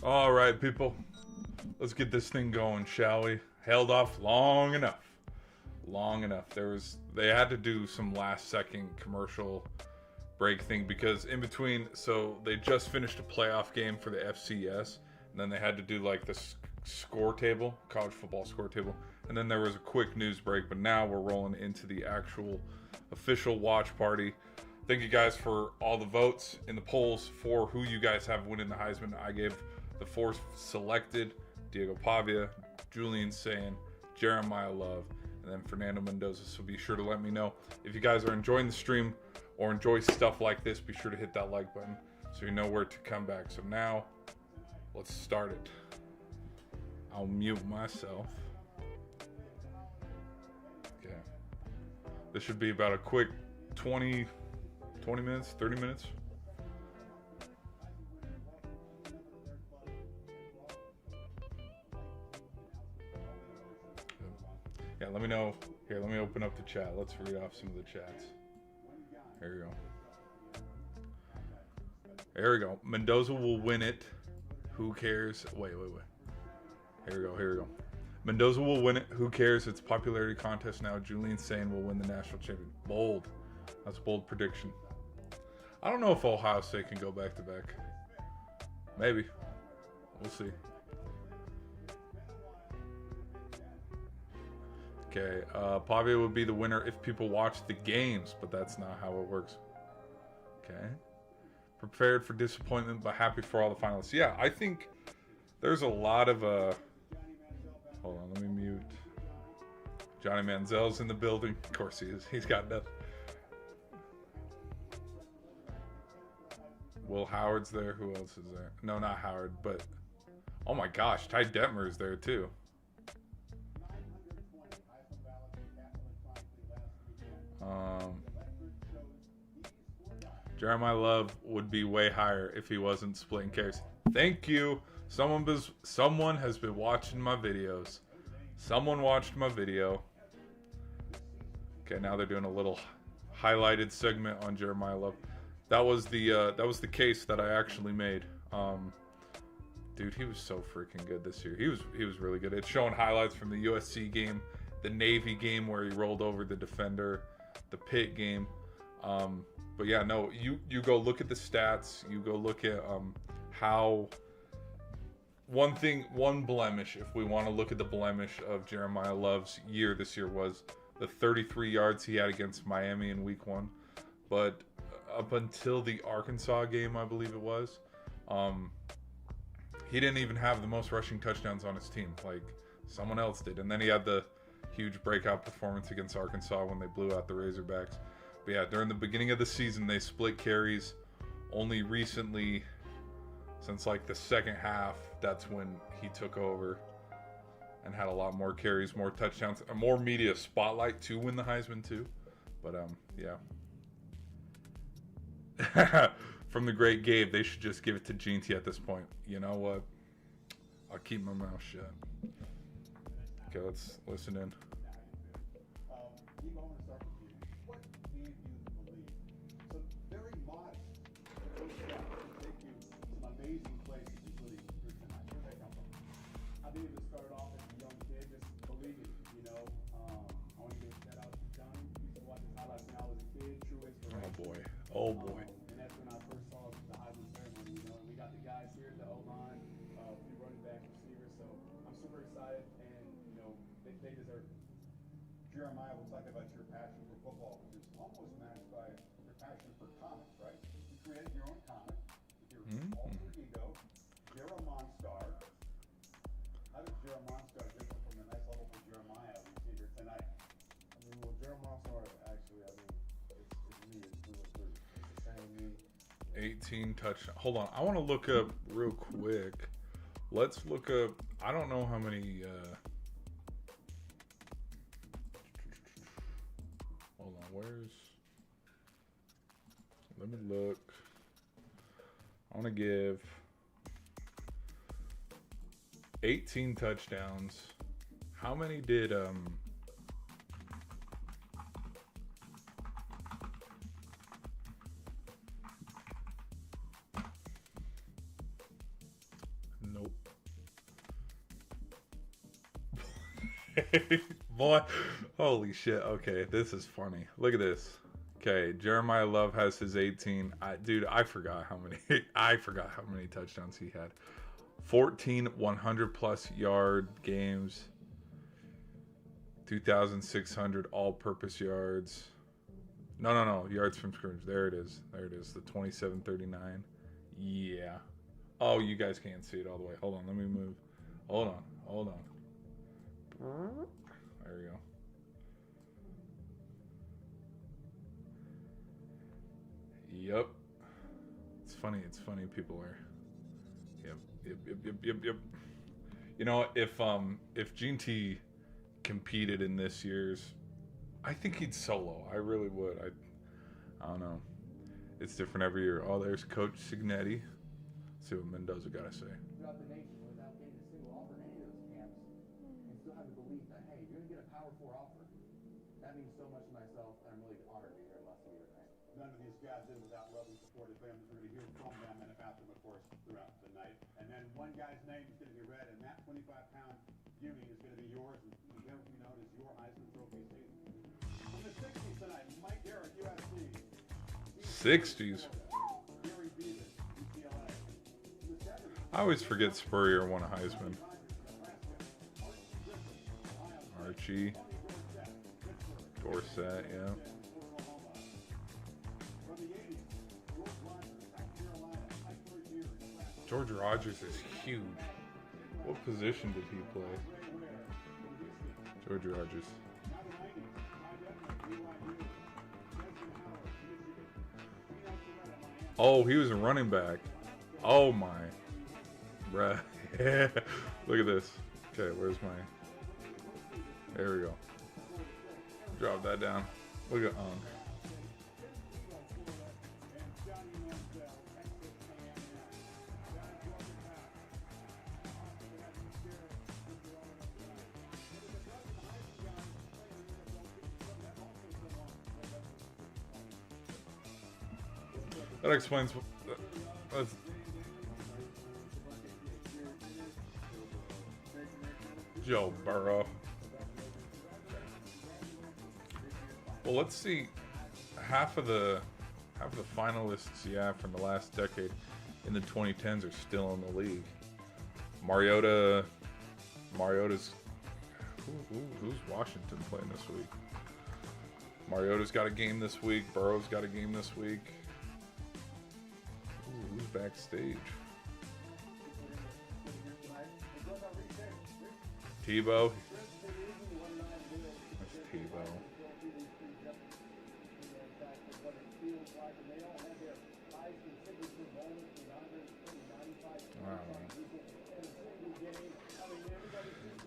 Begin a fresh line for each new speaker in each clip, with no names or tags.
All right, people. Let's get this thing going, shall we? Held off long enough. Long enough. They had to do some last second commercial break thing because in between, so they just finished a playoff game for the FCS, and then they had to do like the score table, college football score table, and then there was a quick news break, but now we're rolling into the actual official watch party. Thank you guys for all the votes in the polls for who you guys have winning the Heisman. I gave the four selected: Diego Pavia, Julian Sayin, Jeremiah Love, and then Fernando Mendoza. So be sure to let me know if you guys are enjoying the stream or enjoy stuff like this. Be sure to hit that like button so you know where to come back. So now, let's start it. I'll mute myself. Okay. This should be about a quick 20 minutes, 30 minutes. Yeah, let me know. Here, let me open up the chat. Let's read off some of the chats. Here we go. Here we go. Mendoza will win it. Who cares? Wait. Here we go. Mendoza will win it. Who cares? It's a popularity contest now. Julian Sayin will win the national champion. Bold. That's a bold prediction. I don't know if Ohio State can go back to back. Maybe. We'll see. Okay, Pavia would be the winner if people watch the games, but that's not how it works. Okay. Prepared for disappointment, but happy for all the finalists. Yeah, I think there's a lot of... Hold on, let me mute. Johnny Manziel's in the building. Of course he is. He's got nothing. Will Howard's there. Who else is there? No, not Howard, but... Oh my gosh, Ty Detmer is there too. Jeremiah Love would be way higher if he wasn't splitting carries. Thank you. Someone has been watching my videos. Someone watched my video. Okay, now they're doing a little highlighted segment on Jeremiah Love. That was the case that I actually made. Dude, he was so freaking good this year. He was really good. It's showing highlights from the USC game, the Navy game where he rolled over the defender, the Pitt game. But yeah, no, you go look at the stats. You go look at how one blemish, if we want to look at the blemish of Jeremiah Love's year this year, was the 33 yards he had against Miami in week 1. But up until the Arkansas game, I believe it was, he didn't even have the most rushing touchdowns on his team. Like someone else did. And then he had the huge breakout performance against Arkansas when they blew out the Razorbacks. But yeah, during the beginning of the season, they split carries. Only recently, since like the second half, that's when he took over and had a lot more carries, more touchdowns, and more media spotlight to win the Heisman too. But yeah. From the great Gabe, they should just give it to Gene T at this point. You know what? I'll keep my mouth shut. Okay, let's listen in.
Amazing places, including through tonight. Where they come from? I think it started off as a young kid, just believing, you know. I want to give a shout out to Johnny. Used to watch his highlights when I was a kid. True inspiration.
Oh boy.
And that's when I first saw the Heisman Ceremony, you know. And we got the guys here, the O-line, a few running back receivers. So I'm super excited, and you know, they deserve it.
Jeremiah, we'll talk about your passion for football, which is almost matched by your passion for comics, right? You created your own comic. Your alter ego, Jeremiah. How does Jeremiah differ from the next level for Jeremiah we see here tonight?
I mean, well, Jeremiah actually, I mean, it's me, it's through and through. It's the same me.
18 touchdowns. Hold on, I want to look up real quick. Let's look up. I don't know how many. Hold on, where's? Let me look. I want to give 18 touchdowns. How many did Boy, holy shit. Okay, this is funny. Look at this. Okay, Jeremiah Love has his 18. Dude, I forgot how many. I forgot how many touchdowns he had. 14 100-plus yard games. 2,600 all-purpose yards. No. Yards from scrimmage. There it is. The 2739. Yeah. Oh, you guys can't see it all the way. Hold on. Let me move. Hold on. There we go. Yep. It's funny. People are. Yep. You know, if Gene T competed in this year's, I think he'd solo. I really would. I don't know. It's different every year. Oh, there's Coach Signetti. Let's see what Mendoza got to say.
Throughout the nation without getting a single offer in any of those camps, and still have the belief that, hey, you're going to get a Power 4 offer. That means so much to myself, and I'm really honored to be here last year tonight.
None of these guys in without love and support of families. We're going to hear from them and about them, of course, throughout the night. And then one guy's name is going to be read, and that 25-pound beauty is going to be yours, and it's going to be known as your Heisman Trophy season. In the 60s tonight, Mike Garrett, USC.
60s.
Gary Beavis, UCLA. In the 70s,
I always forget Spurrier won a Heisman. Archie. Dorsett, yeah. George Rogers is huge. What position did he play? George Rogers. Oh, he was a running back. Oh my. Bruh. Look at this. Okay, where's my... There we go. Drop that down. Look at on. That explains. That's, Joe Burrow. Well, let's see. Half of the finalists, from the last decade in the 2010s are still in the league. Mariota's. Who's Washington playing this week? Mariota's got a game this week. Burrow's got a game this week. Ooh, who's backstage? Tebow. That's Tebow.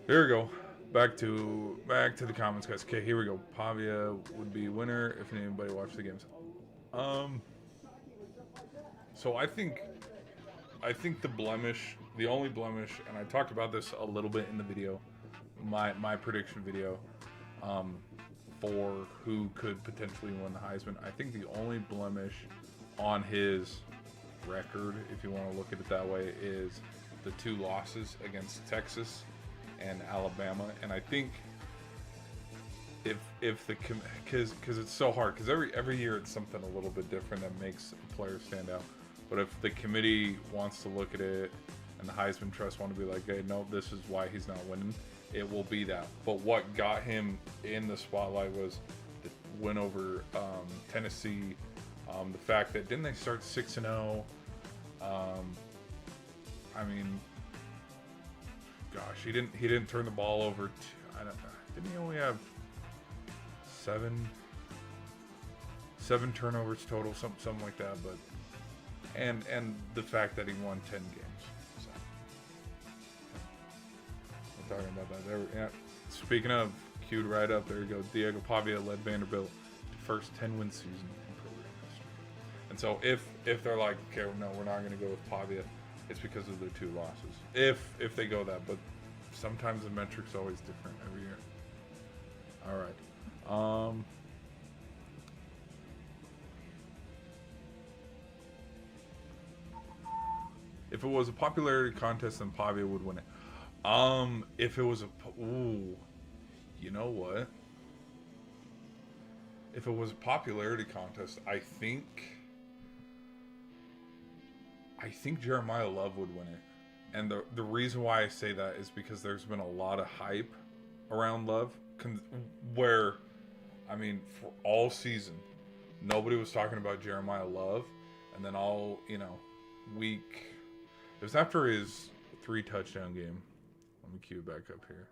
Here we go. Back to the comments, guys. Okay, here we go. Pavia would be winner if anybody watched the games. So I think the only blemish, and I talked about this a little bit in the video, my prediction video, for who could potentially win the Heisman. I think the only blemish on his record, if you want to look at it that way, is the 2 losses against Texas and Alabama. And I think if the because it's so hard, because every year it's something a little bit different that makes a player stand out. But if the committee wants to look at it and the Heisman Trust want to be like, hey, no, this is why he's not winning, it will be that. But what got him in the spotlight was the win over Tennessee. The fact that didn't they start 6-0? I mean, gosh, he didn't turn the ball over. Didn't he only have seven turnovers total, something like that? But and the fact that he won 10 games. So we're talking about that. There, yeah. Speaking of, queued right up. There you go. Diego Pavia led Vanderbilt to first 10-win season in program history. And so if they're like, okay, no, we're not going to go with Pavia, it's because of their 2 losses. If they go that, but sometimes the metric's always different every year. All right. If it was a popularity contest, then Pavia would win it. If it was You know what? If it was a popularity contest, I think Jeremiah Love would win it. And the reason why I say that is because there's been a lot of hype around Love, where, I mean, for all season, nobody was talking about Jeremiah Love, and then all, week, it was after his 3 touchdown game. Let me cue it back up here.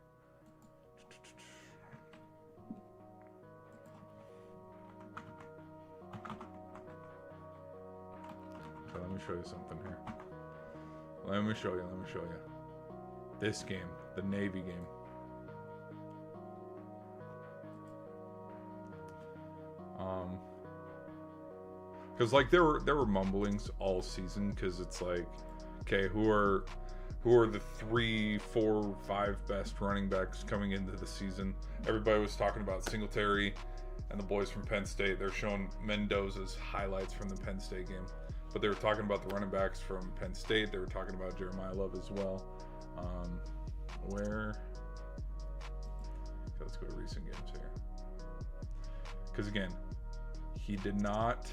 So let me show you something here. Let me show you. This game, the Navy game. Because like there were mumblings all season, because it's like, okay, who are the 3, 4, 5 best running backs coming into the season? Everybody was talking about Singletary and the boys from Penn State. They're showing Mendoza's highlights from the Penn State game, but they were talking about the running backs from Penn State. They were talking about Jeremiah Love as well. Okay, let's go to recent games here, because again, he did not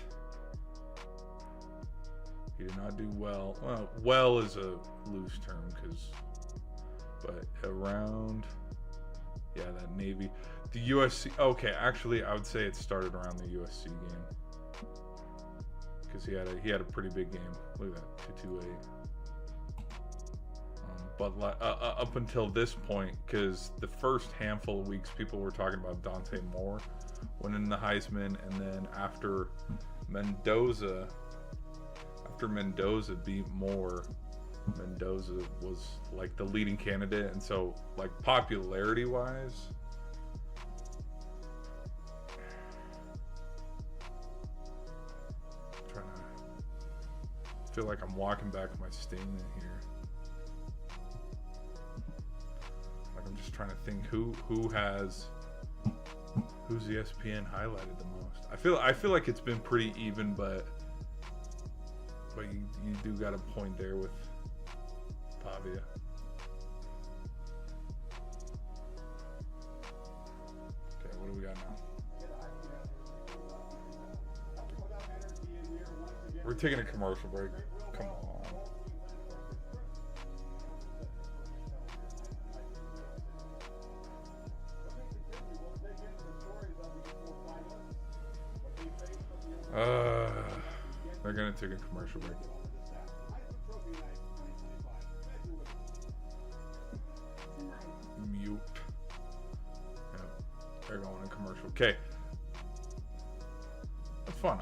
do well. Well is a loose term, but around, that Navy, the USC. Okay, actually, I would say it started around the USC game, because he had a pretty big game. Look at that, 228. But up until this point, because the first handful of weeks, people were talking about Dante Moore winning the Heisman, and then after Mendoza beat Moore, Mendoza was like the leading candidate. And so, like, popularity wise, I feel like I'm walking back my statement here. Like, I'm just trying to think who's ESPN highlighted the most. I feel like it's been pretty even, but you do got a point there with Pavia. Okay, what do we got now? We're taking a commercial break. Come on. They're gonna take a commercial break. Mute. Yeah, they're going to commercial. Okay. That's fun.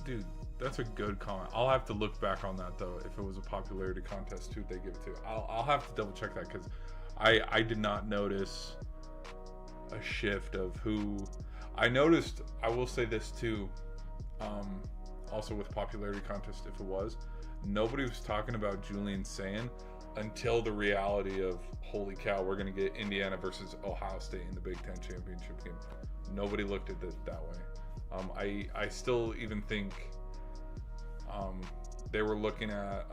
Dude, that's a good comment. I'll have to look back on that though. If it was a popularity contest, who they give it to? I'll have to double check that, because I did not notice a shift of who. I noticed. I will say this too. Also with popularity contest, if it was, nobody was talking about Julian Sayin until the reality of, holy cow, we're going to get Indiana versus Ohio State in the Big Ten championship game. Nobody looked at it that way. I still even think they were looking at,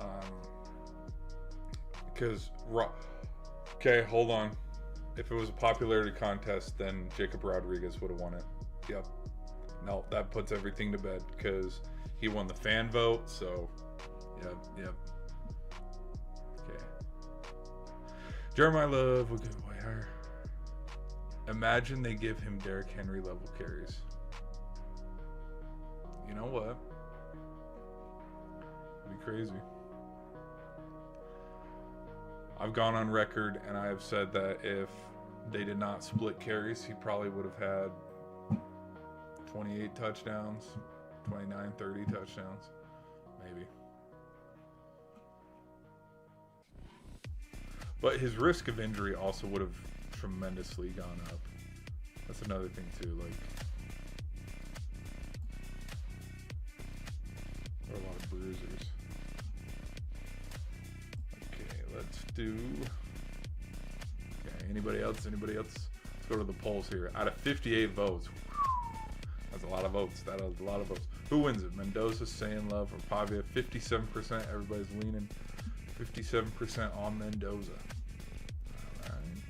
because, okay, hold on. If it was a popularity contest, then Jacob Rodriguez would have won it. Yep. No, that puts everything to bed, because he won the fan vote, so yep. Okay. Jeremiah Love will give away her. Imagine they give him Derrick Henry level carries. You know what? It'd be crazy. I've gone on record and I have said that if they did not split carries, he probably would have had 28 touchdowns, 29, 30 touchdowns, maybe. But his risk of injury also would have tremendously gone up. That's another thing too, like, there are a lot of bruisers. Okay, let's do, okay, anybody else? Let's go to the polls here. Out of 58 votes, that's a lot of votes. That is a lot of votes. Who wins it? Mendoza, Sayin Love, or Pavia? 57%. Everybody's leaning 57% on Mendoza. All right.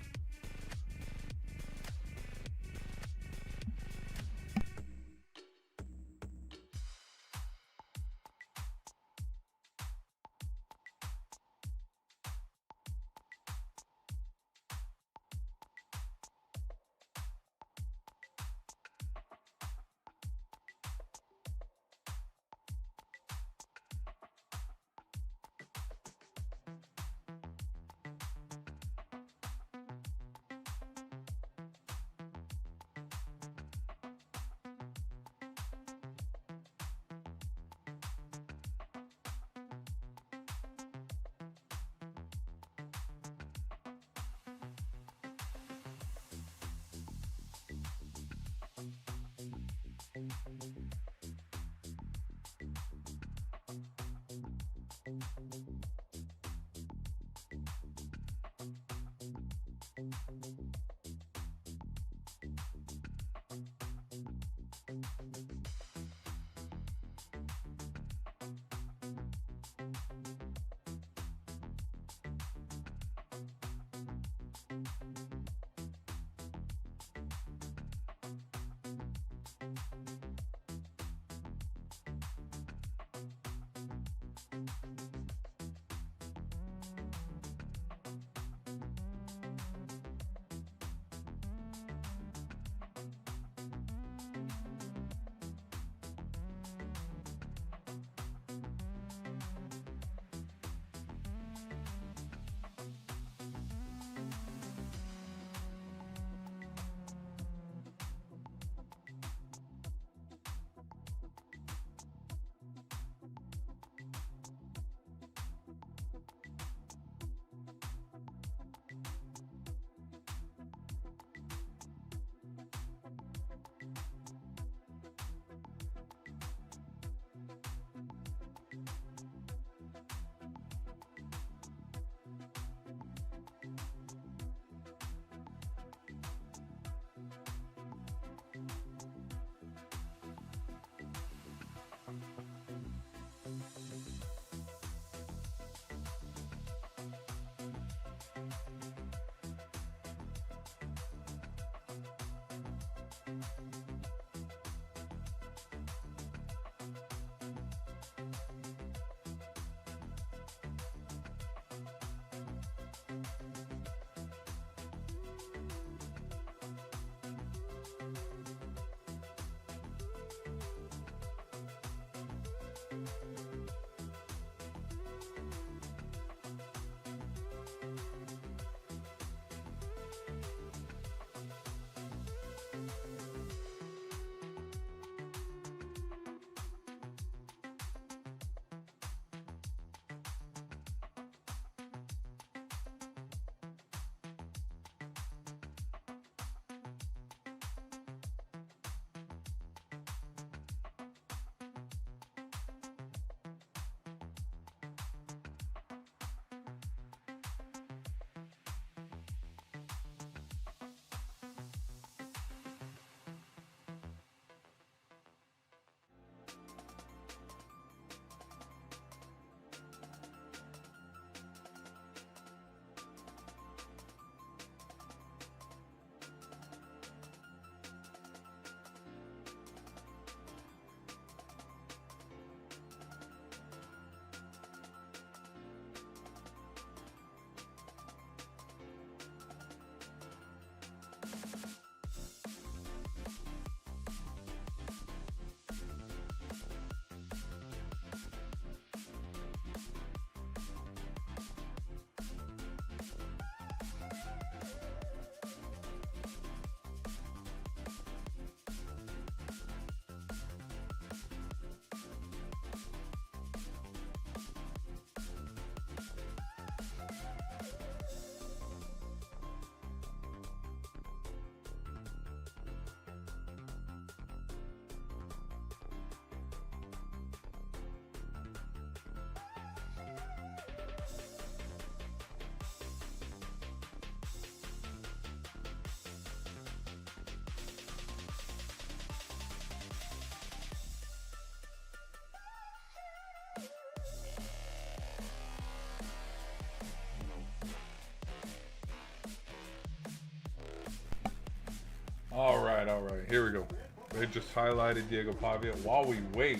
All right. Here we go. They just highlighted Diego Pavia. While we wait,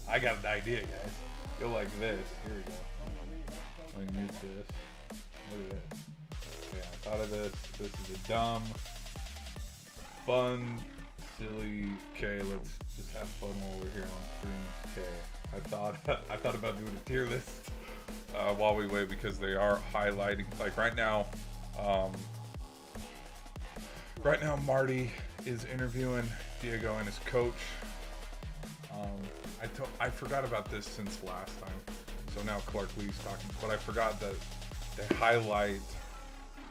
I got an idea, guys. Go like this. Here we go. Let me mute this. Look at this. Yeah, I thought of this. This is a dumb, fun, silly. Okay, let's just have fun while we're here on stream. Okay, I thought about doing a tier list while we wait because they are highlighting. Like right now, Marty is interviewing Diego and his coach. I forgot about this since last time, so now Clark Lee's talking. But I forgot that they highlight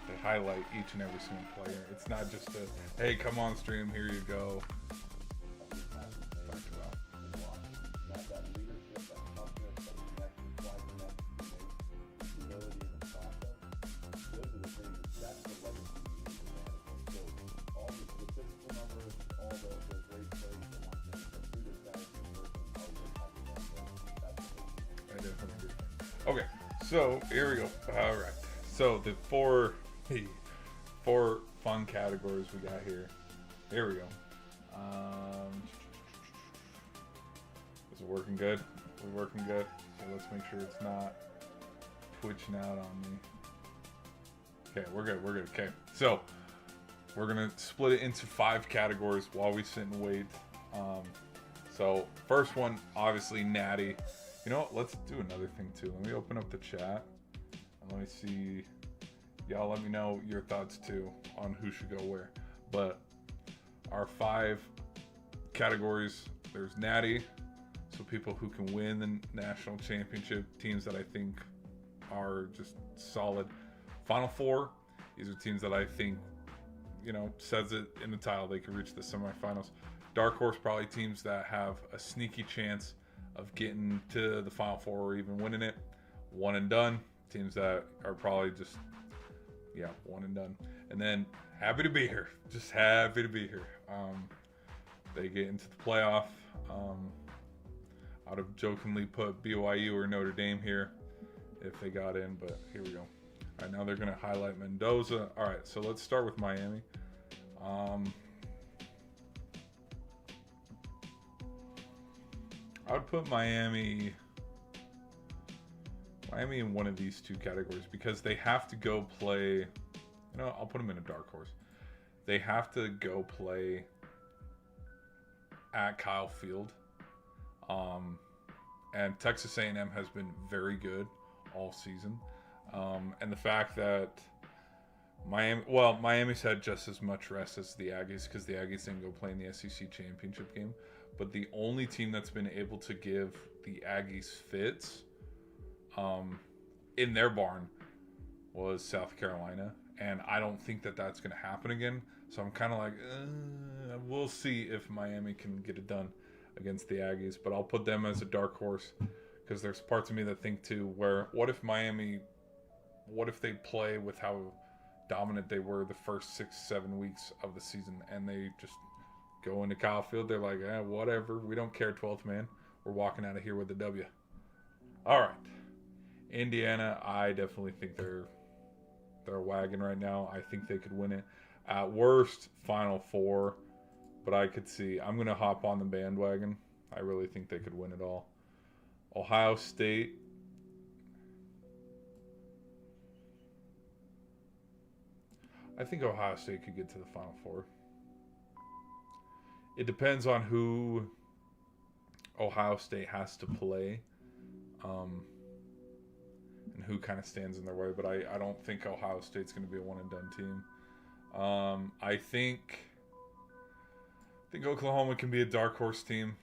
each and every single player. It's not just a hey, come on stream, here you go. Okay, so here we go. All right. So the four fun categories we got here. Here we go. Is it working good? We're working good. So let's make sure it's not twitching out on me. Okay, we're good. We're good. Okay, so we're gonna split it into 5 categories while we sit and wait. So first one, obviously, Natty. You know what? Let's do another thing too. Let me open up the chat and let me see. Y'all let me know your thoughts too on who should go where. But our 5 categories, there's Natty, so people who can win the national championship, teams that I think are just solid. Final 4, these are teams that I think, you know, says it in the title, they can reach the semifinals. Dark horse, probably teams that have a sneaky chance of getting to the Final 4 or even winning it. One and done, teams that are probably just, yeah, one and done. And then happy to be here, just happy to be here. They get into the playoff. I'd have jokingly put BYU or Notre Dame here if they got in, but here we go. All right, now they're going to highlight Mendoza. All right, so let's start with Miami. I would put Miami in one of these 2 categories because they have to go play. You know, I'll put them in a dark horse. They have to go play at Kyle Field, and Texas A&M has been very good all season, and the fact that Miami's had just as much rest as the Aggies because the Aggies didn't go play in the SEC championship game. But the only team that's been able to give the Aggies fits in their barn was South Carolina. And I don't think that that's going to happen again. So I'm kind of like, we'll see if Miami can get it done against the Aggies. But I'll put them as a dark horse because there's parts of me that think too where what if they play with how dominant they were the first 6-7 weeks of the season and they just go into Kyle Field, they're like, whatever, we don't care, 12th man. We're walking out of here with a W. All right. Indiana, I definitely think they're wagging right now. I think they could win it. At worst, Final 4. But I could see. I'm going to hop on the bandwagon. I really think they could win it all. Ohio State. I think Ohio State could get to the Final 4. It depends on who Ohio State has to play, and who kind of stands in their way. But I don't think Ohio State's going to be a one-and-done team. I think Oklahoma can be a dark horse team.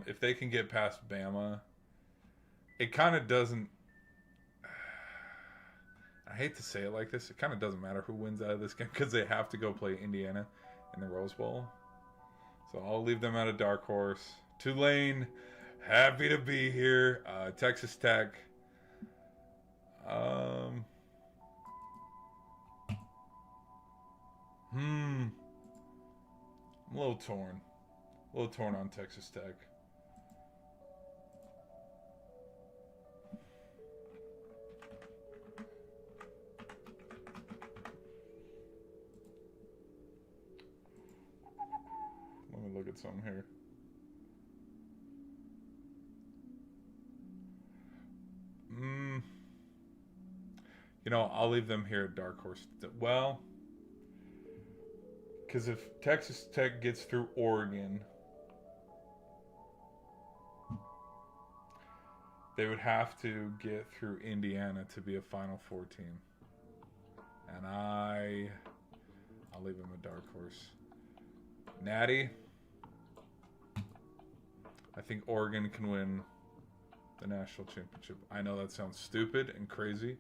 If they can get past Bama, it kind of doesn't... I hate to say it like this. It kind of doesn't matter who wins out of this game because they have to go play Indiana in the Rose Bowl. So I'll leave them at a dark horse. Tulane, happy to be here. Texas Tech. I'm a little torn. A little torn on Texas Tech. Let me look at something here. You know, I'll leave them here at dark horse. Well, because if Texas Tech gets through Oregon, they would have to get through Indiana to be a Final Four team. And I'll leave them a dark horse. Natty, I think Oregon can win the national championship. I know that sounds stupid and crazy,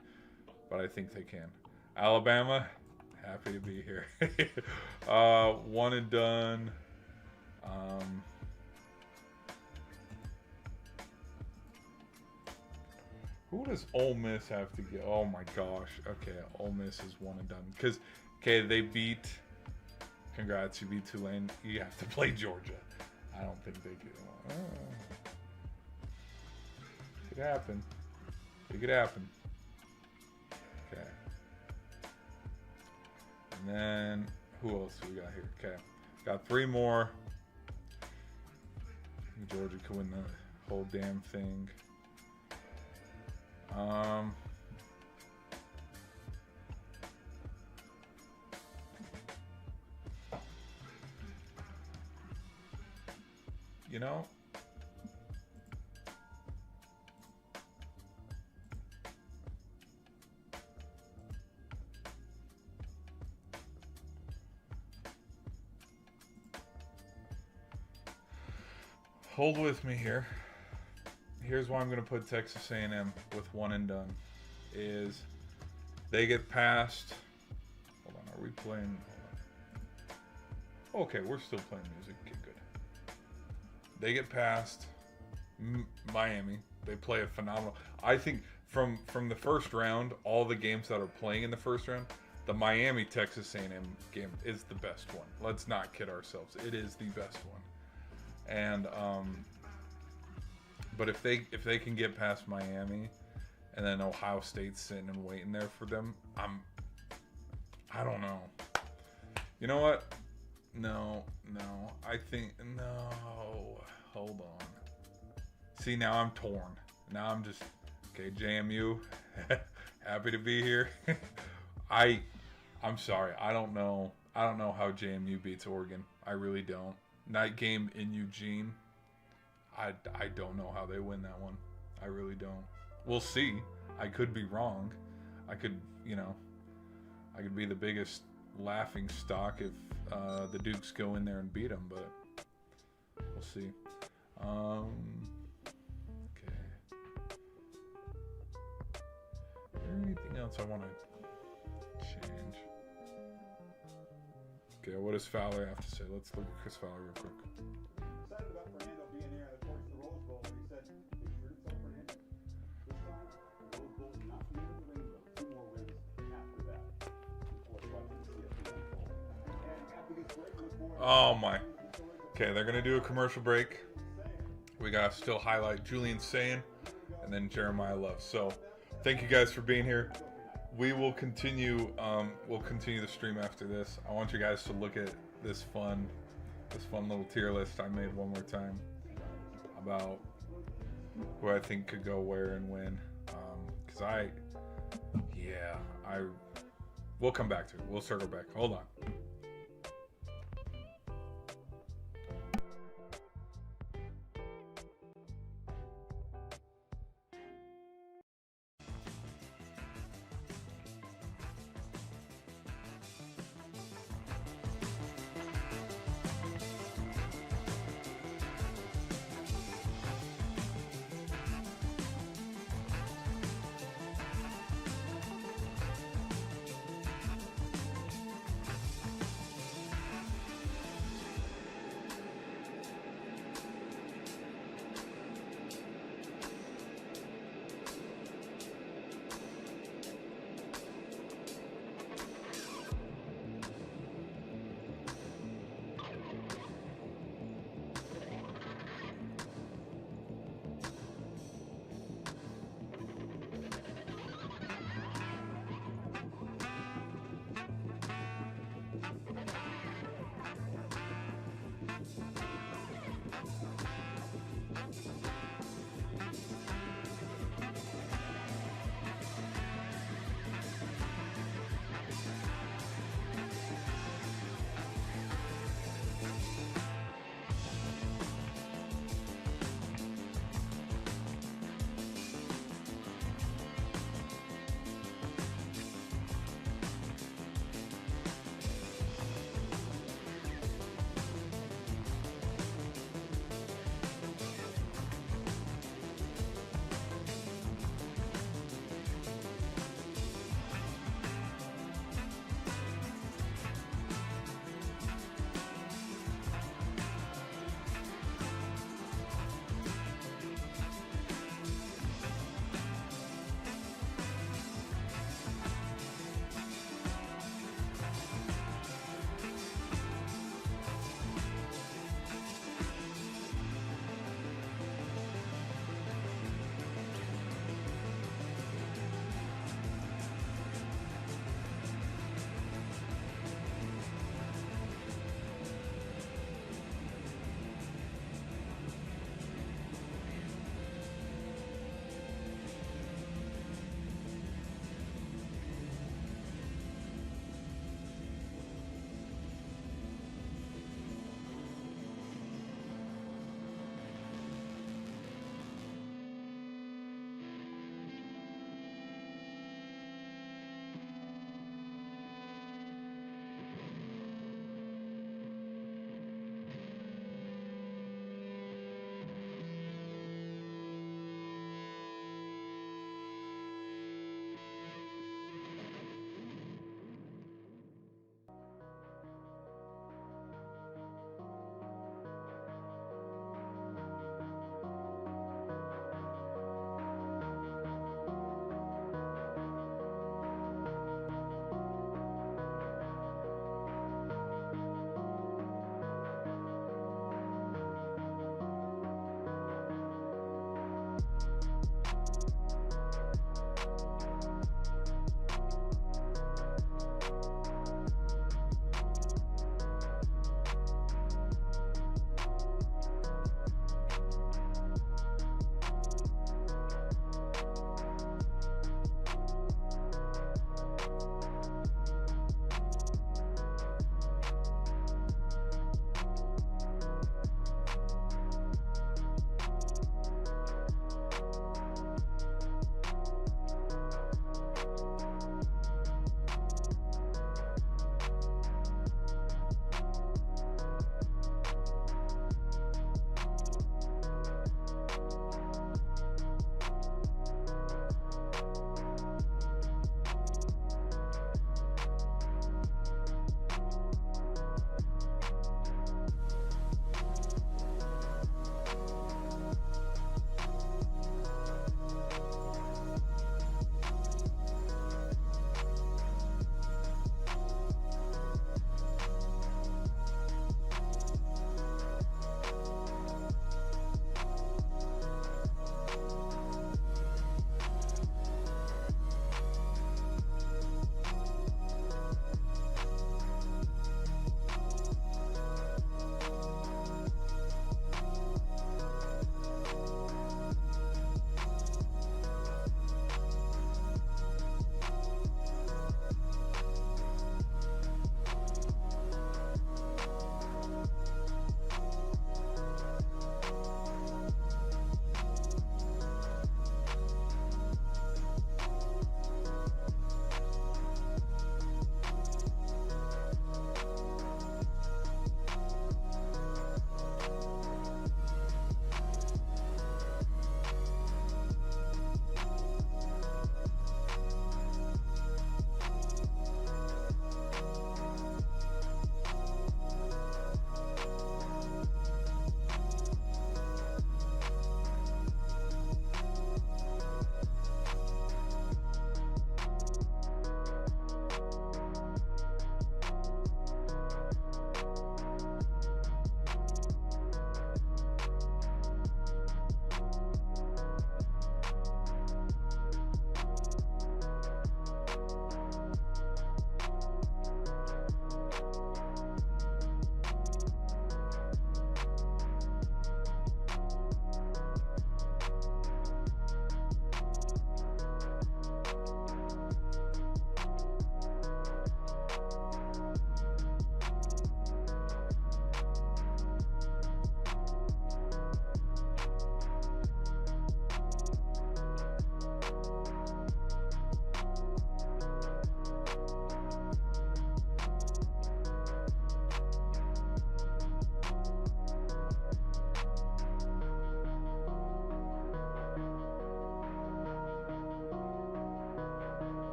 but I think they can. Alabama, happy to be here. One and done. Who does Ole Miss have to get? Oh my gosh. Okay, Ole Miss is one and done. Because, okay, they beat... Congrats, you beat Tulane. You have to play Georgia. I don't think they could. Could happen. Make it happen. Okay. And then, who else do we got here? Okay. Got 3 more. Georgia could win the whole damn thing. You know, hold with me here. Here's why I'm going to put Texas A&M with one and done. Is they get past. Hold on, are we playing? Hold on. Okay, we're still playing music. Okay, good. They get past Miami. They play a phenomenal. I think from the first round, all the games that are playing in the first round, the Miami Texas A&M game is the best one. Let's not kid ourselves. It is the best one. And but if they can get past Miami, and then Ohio State's sitting and waiting there for them, I don't know. You know what? No. I think no. Hold on. See, now I'm torn. Now I'm just okay. JMU, happy to be here. I'm sorry. I don't know how JMU beats Oregon. I really don't. Night game in Eugene. I don't know how they win that one. I really don't. We'll see. I could be wrong. I could be the biggest laughing stock if the Dukes go in there and beat them, but we'll see. Okay. Is there anything else I want to change? Okay, what does Fowler have to say? Let's look at Chris Fowler real quick.
Excited about Fernando being here at the Torch the Rose Bowl, and he said, "Make sure it's up for him. This time, the Rose Bowl is not the end of the rainbow. 2 more wins after that." Before it's watching the CFP unfold. And after this break, look forward to
Oh my. Okay, they're gonna do a commercial break. We gotta still highlight Julian Sayin and then Jeremiah Love. So, thank you guys for being here. We will continue. We'll continue the stream after this. I want you guys to look at this fun little tier list I made one more time about who I think could go where and when. Because we'll come back to it. We'll circle back. Hold on.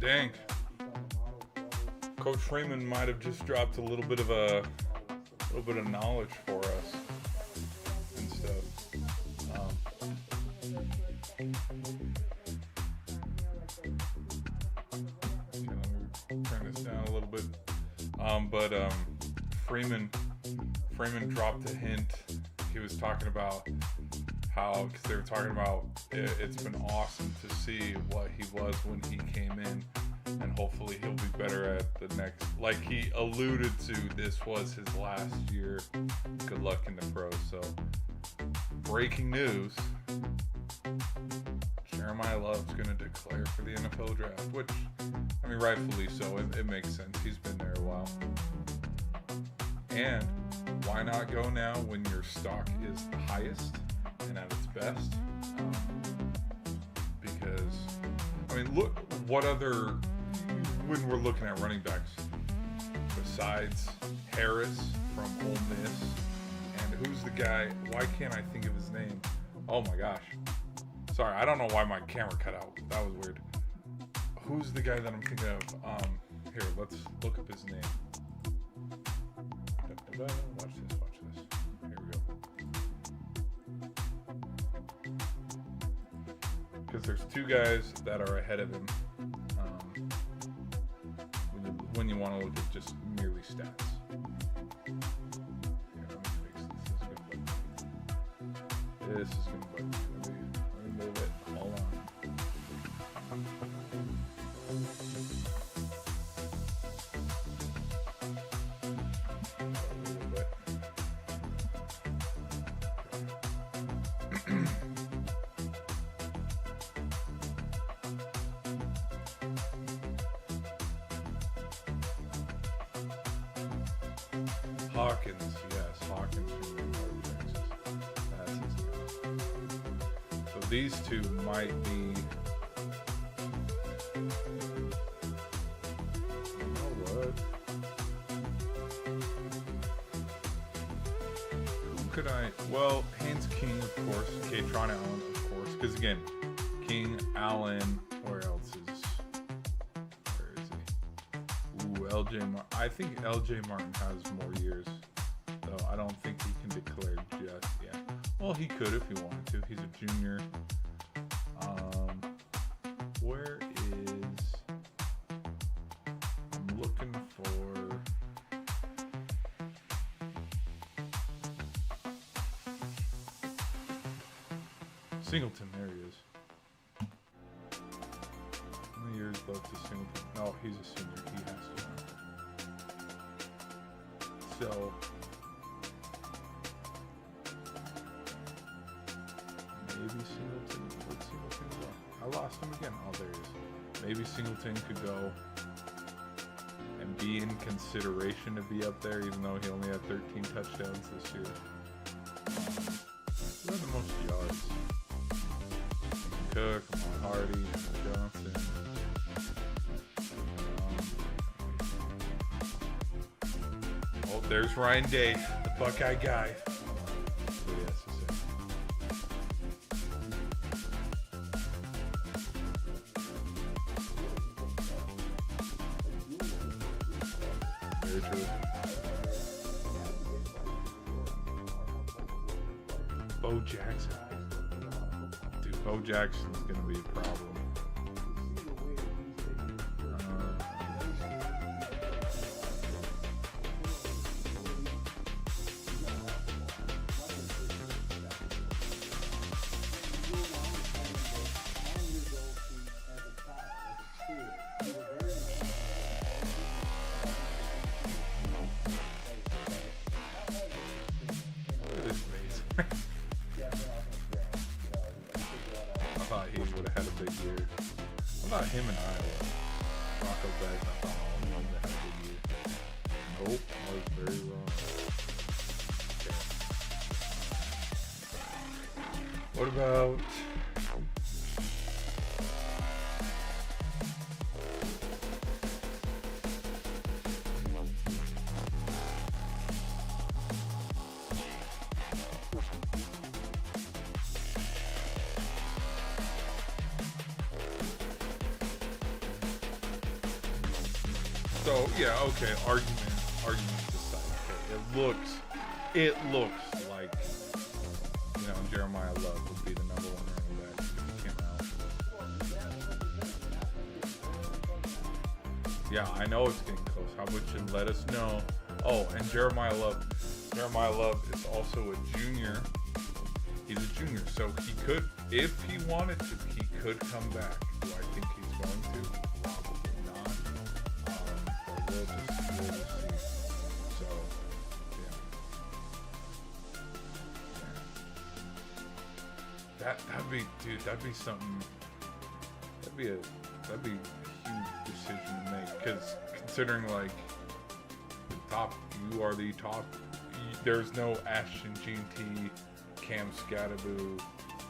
Dang. Coach Freeman might have just dropped a little bit of knowledge for us and stuff. Okay, let me turn this down a little bit. But Freeman dropped a hint. He was talking about how, because they were talking about it's been awesome to see what he was when he came in, and hopefully he'll be better at the next. Like he alluded to, this was his last year. Good luck in the pros. So, breaking news: Jeremiah Love's going to declare for the NFL draft, which, I mean, rightfully so. It makes sense. He's been there a while. And why not go now when your stock is the highest and at its best? Because, I mean, look, what other, when we're looking at running backs, besides Harris from Ole Miss, and who's the guy, why can't I think of his name? Oh my gosh. Sorry, I don't know why my camera cut out. That was weird. Who's the guy that I'm thinking of? Here, let's look up his name. Watch this. Here we go. Because there's two guys that are ahead of him. When you want to look at just merely stats. Here, let me fix this. This is gonna bug me. Let me move it. Hold on. Hawkins, yes, Hawkins from Texas. That's his name. So these two might be. You know what? Who could I? Well, Haynes King, of course. Katron Allen, of course. Because again, King, Allen. Where else is? Where is he? Ooh, LJ. I think LJ Martin has more years, though I don't think he can declare just yet. Well, he could if he wanted to. He's a junior. Where is? I'm looking for. Singleton. There he is. How many years left to Singleton? No, he's a senior. He has to. So maybe Singleton. Where'd Singleton go? I lost him again. Oh, there he is. Maybe Singleton could go and be in consideration to be up there, even though he only had 13 touchdowns this year. Who had the most yards? Cook, Hardy, Johnson. Oh, there's Ryan Day, the Buckeye guy. What he has to say. Very true. Bo Jackson. Dude, Bo Jackson's gonna be a problem. I thought he would have had a big year. What about him in Iowa? Rocco Beck, I thought he would have had a big year. Nope, I was very wrong. Okay. What about... So yeah, okay. Argument aside. Okay, it looks like Jeremiah Love would be the number one running back if he came out. Yeah, I know it's getting close. How about you let us know? Oh, and Jeremiah Love is also a junior. He's a junior, so he could, if he wanted to, he could come back. Do I think he's going to? Probably not. But we'll just see. So, yeah. That'd be something. That'd be a huge decision to make, because considering like you are the top. There's no Ashton Jeanty, Cam Scattaboo.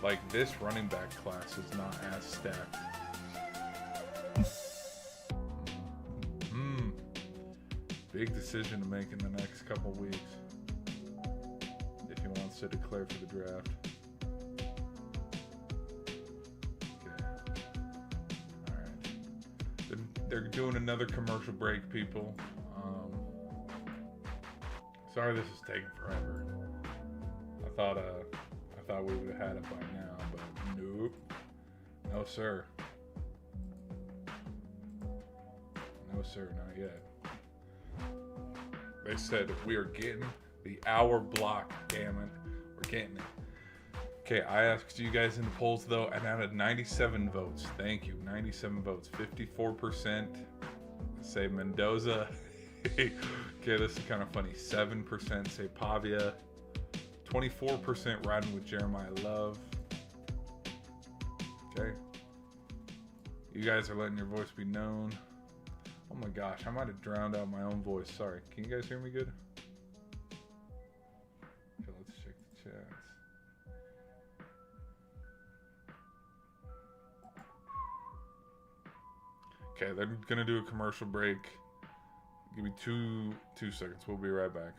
Like, this running back class is not as stacked. Big decision to make in the next couple weeks if he wants to declare for the draft. Okay. Alright. They're doing another commercial break, people. Sorry this is taking forever. I thought we would have had it by now, but nope. No sir. No sir, not yet. They said we are getting the hour block, damn it. We're getting it. Okay, I asked you guys in the polls though, and out of 97 votes, thank you, 97 votes, 54% say Mendoza. Okay, this is kind of funny. 7% say Pavia. 24% riding with Jeremiah Love. Okay. You guys are letting your voice be known. Oh my gosh, I might have drowned out my own voice. Sorry. Can you guys hear me good? Okay, let's check the chats. Okay, they're gonna do a commercial break. Give me two seconds. We'll be right back.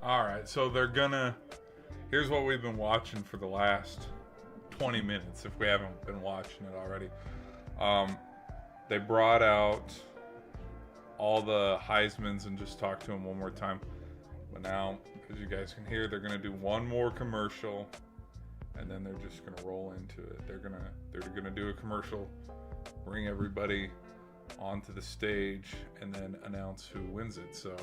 All right, so they're gonna. Here's what we've been watching for the last 20 minutes, if we haven't been watching it already. They brought out all the Heismans and just talked to them one more time. But now, as you guys can hear, they're gonna do one more commercial, and then they're just gonna roll into it. They're gonna do a commercial, bring everybody onto the stage, and then announce who wins it. So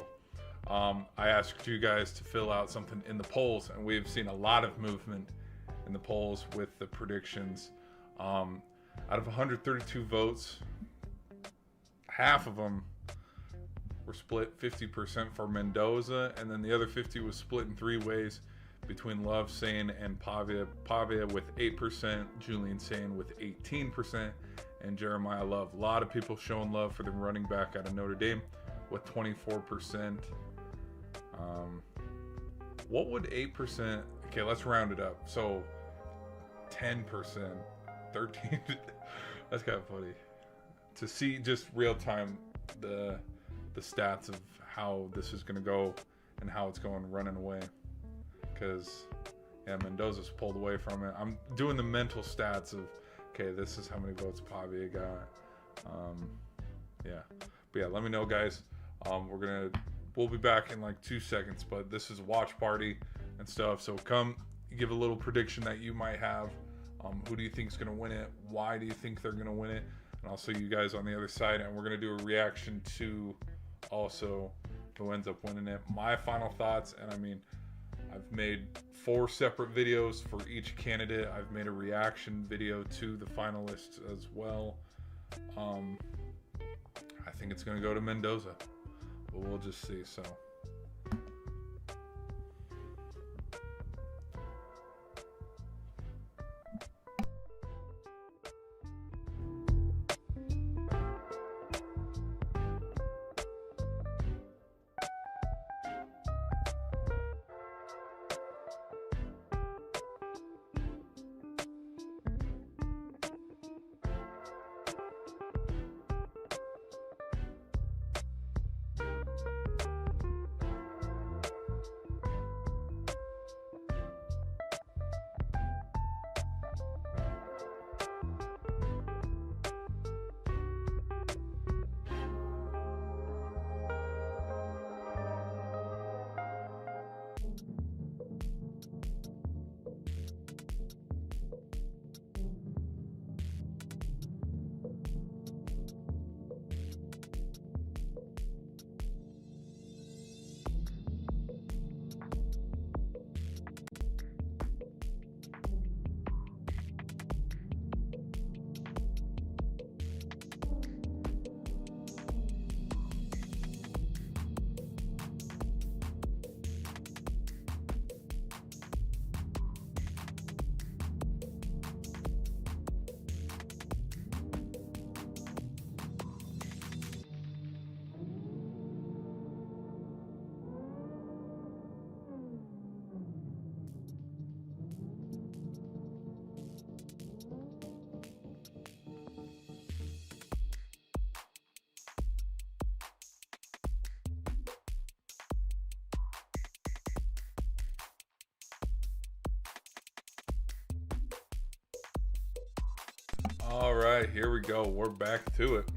I asked you guys to fill out something in the polls, and we've seen a lot of movement in the polls with the predictions. Out of 132 votes, half of them were split 50% for Mendoza, and then the other 50 was split in three ways between Love, Sane, and Pavia. Pavia with 8%, Julian Sane with 18%, and Jeremiah Love. A lot of people showing love for the running back out of Notre Dame with 24%. What would 8%? Okay, let's round it up. So 10%, 13. That's kind of funny to see just real time the stats of how this is going to go and how it's going running away. Because yeah, Mendoza's pulled away from it. I'm doing the mental stats of okay, this is how many votes Pavia got. Yeah, but yeah, let me know, guys. We'll be back in like 2 seconds, but this is a watch party and stuff. So come give a little prediction that you might have. Who do you think is going to win it? Why do you think they're going to win it? And I'll see you guys on the other side, and we're going to do a reaction to also who ends up winning it. My final thoughts, and I mean, I've made 4 separate videos for each candidate. I've made a reaction video to the finalists as well. I think it's going to go to Mendoza, but we'll just see. So all right, here we go. We're back to it.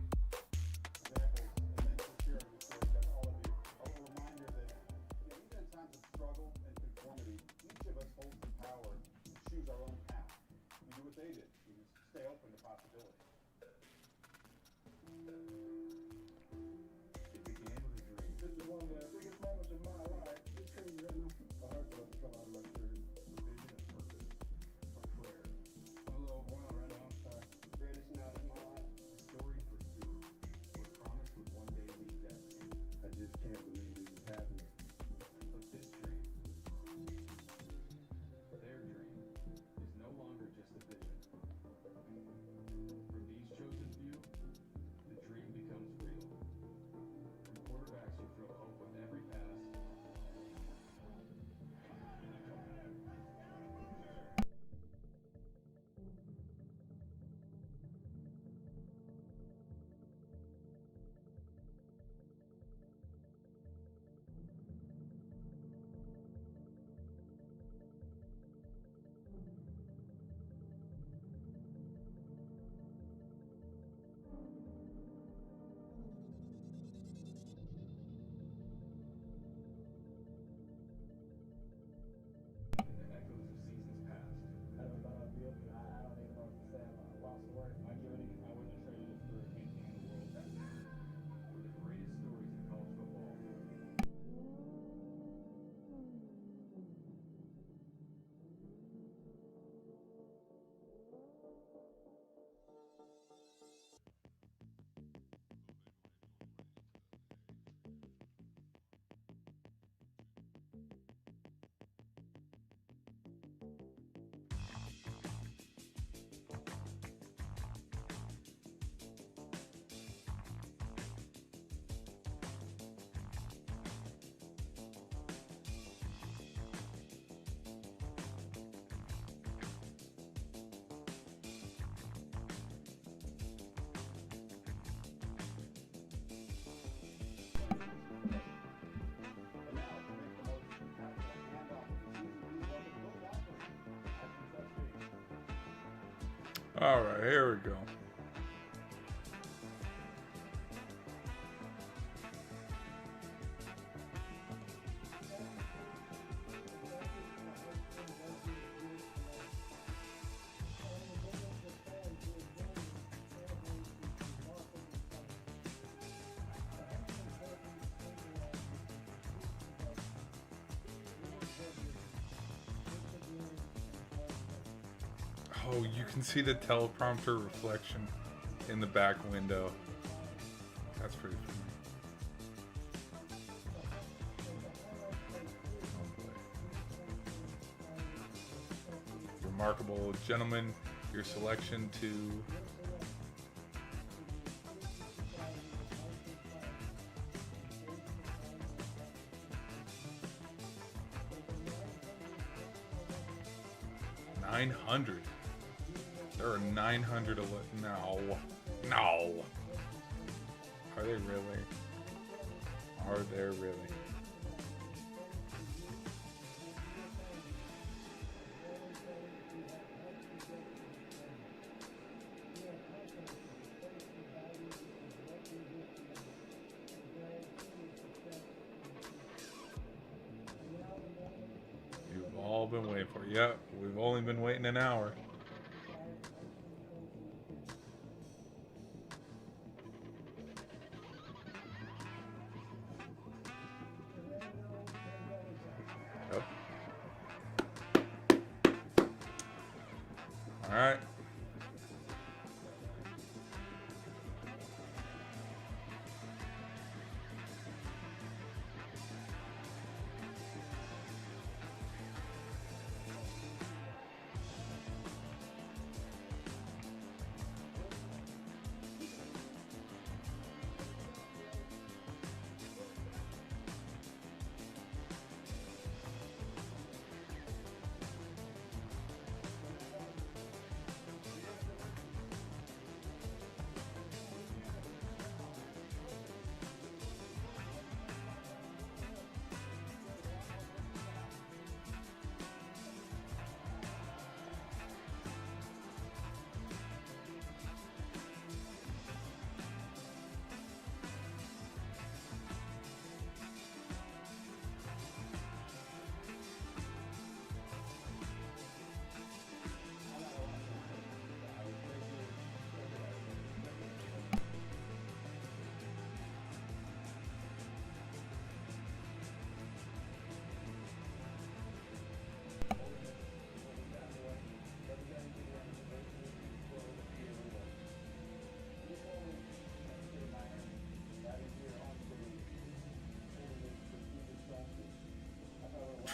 All right, here we go. Oh, you can see the teleprompter reflection in the back window. That's pretty funny. Oh boy. Remarkable gentlemen, your selection to $900. There are 900. No. No. Are they really? Are there really? You've all been waiting for it. Yep, we've only been waiting an hour. Yep. All right.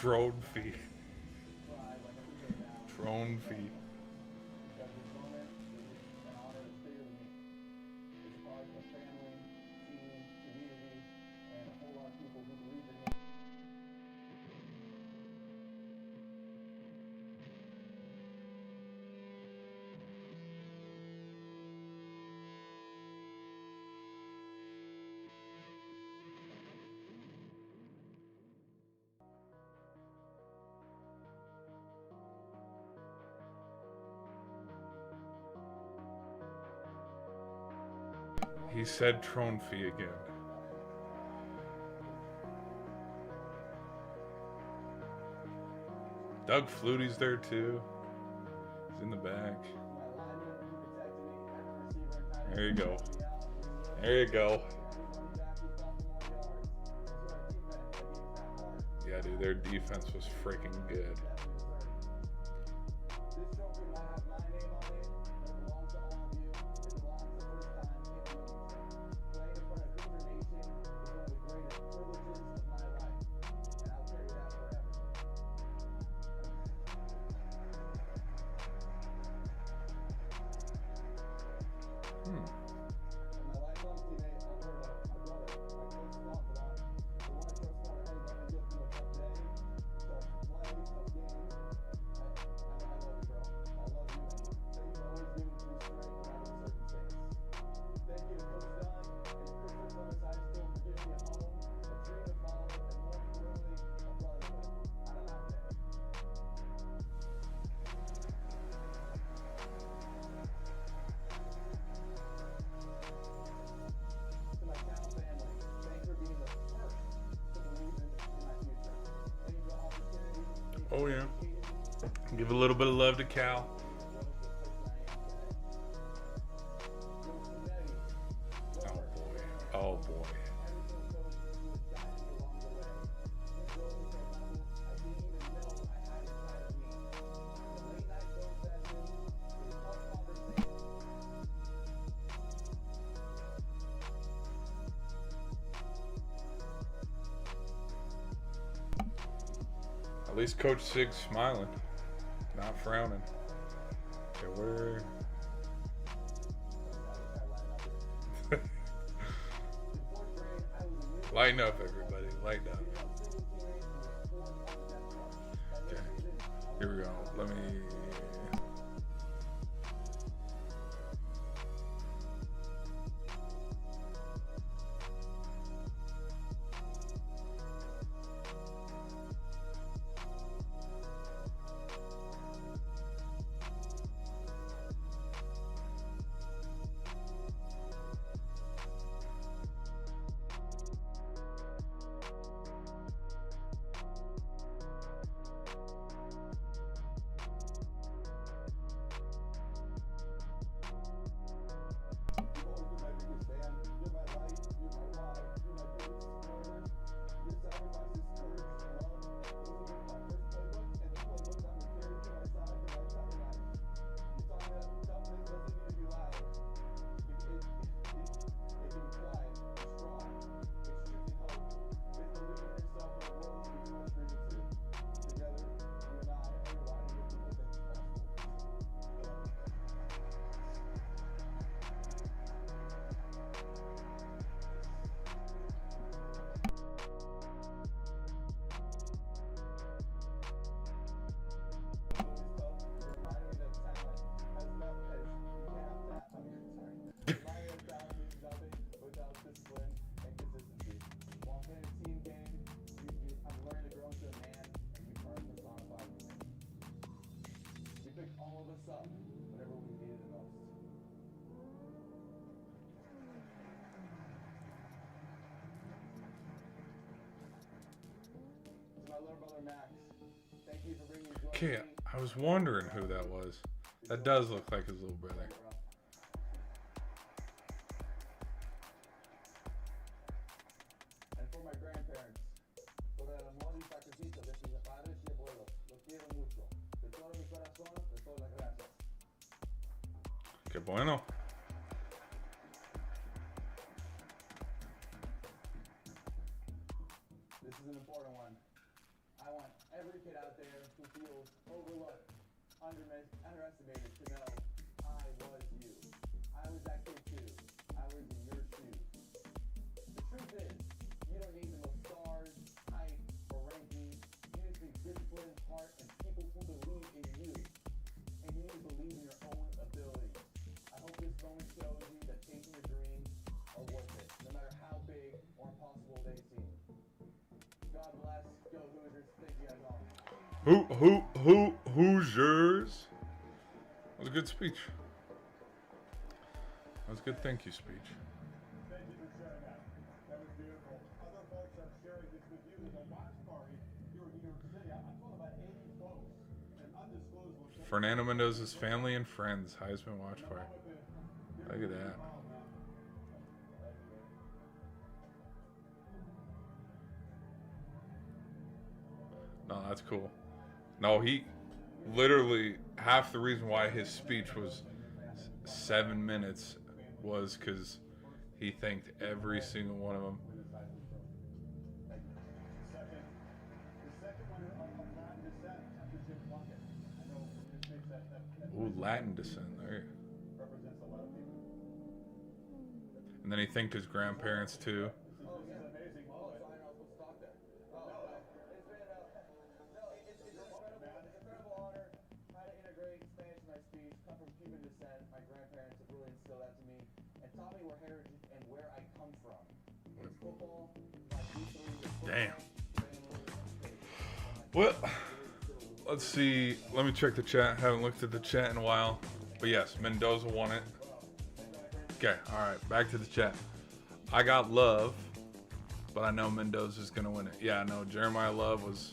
Drone fee. Drone fee. He said drone fee again. Doug Flutie's there too. He's in the back. There you go. There you go. Yeah, dude, their defense was freaking good. Oh yeah. Give a little bit of love to Cal. Oh boy. Oh boy. At least Coach Sig's smiling, not frowning. Okay, where? Lighten up, everybody. Lighten up. Okay, here we go. Let me. Okay, I was wondering who that was. That does look like his little brother.
And for my grandparents, por el amor y sacrificio de sus padres y abuelos, los quiero mucho. De todo mi corazón, de todas las gracias.
Que bueno.
This is an important one. I want every kid out there who feels overlooked, underestimated to know I was you. I was that kid too. I was in your shoes. The truth is, you don't need the most stars, hype, or rankings. You just need discipline, heart, and people who believe in you. And you need to believe in your own abilities. I hope this moment shows you that chasing your dreams are worth it, no matter how big or impossible they seem. God bless. Go Hoosiers. Thank you guys all.
Hoosiers? That was a good speech. That was a good thank you speech.
Thank you for sharing that. That was beautiful. Other folks are sharing this with you. There's a watch party here in New York City. I told about 80 folks, an undisclosed location.
Fernando Mendoza's family and friends Heisman watch party. Look at that. No, that's cool. No, he literally half the reason why his speech was 7 minutes was because he thanked every single one of them. Ooh, Latin descent there. And then he thanked his grandparents too. Damn. Well, let's see. Let me check the chat. Haven't looked at the chat in a while. But yes, Mendoza won it. Okay, alright. Back to the chat. I got Love, but I know Mendoza's going to win it. Yeah, I know. Jeremiah Love was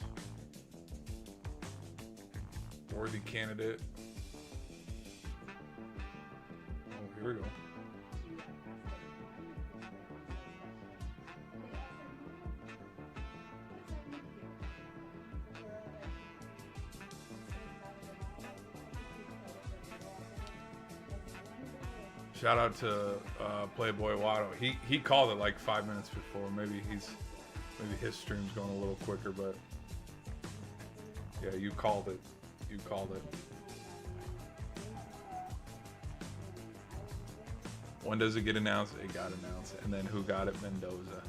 worthy candidate. Oh, here we go. Shout out to Playboy Watto. He called it like 5 minutes before. Maybe his stream's going a little quicker, but yeah, you called it. You called it. When does it get announced? It got announced. And then who got it? Mendoza.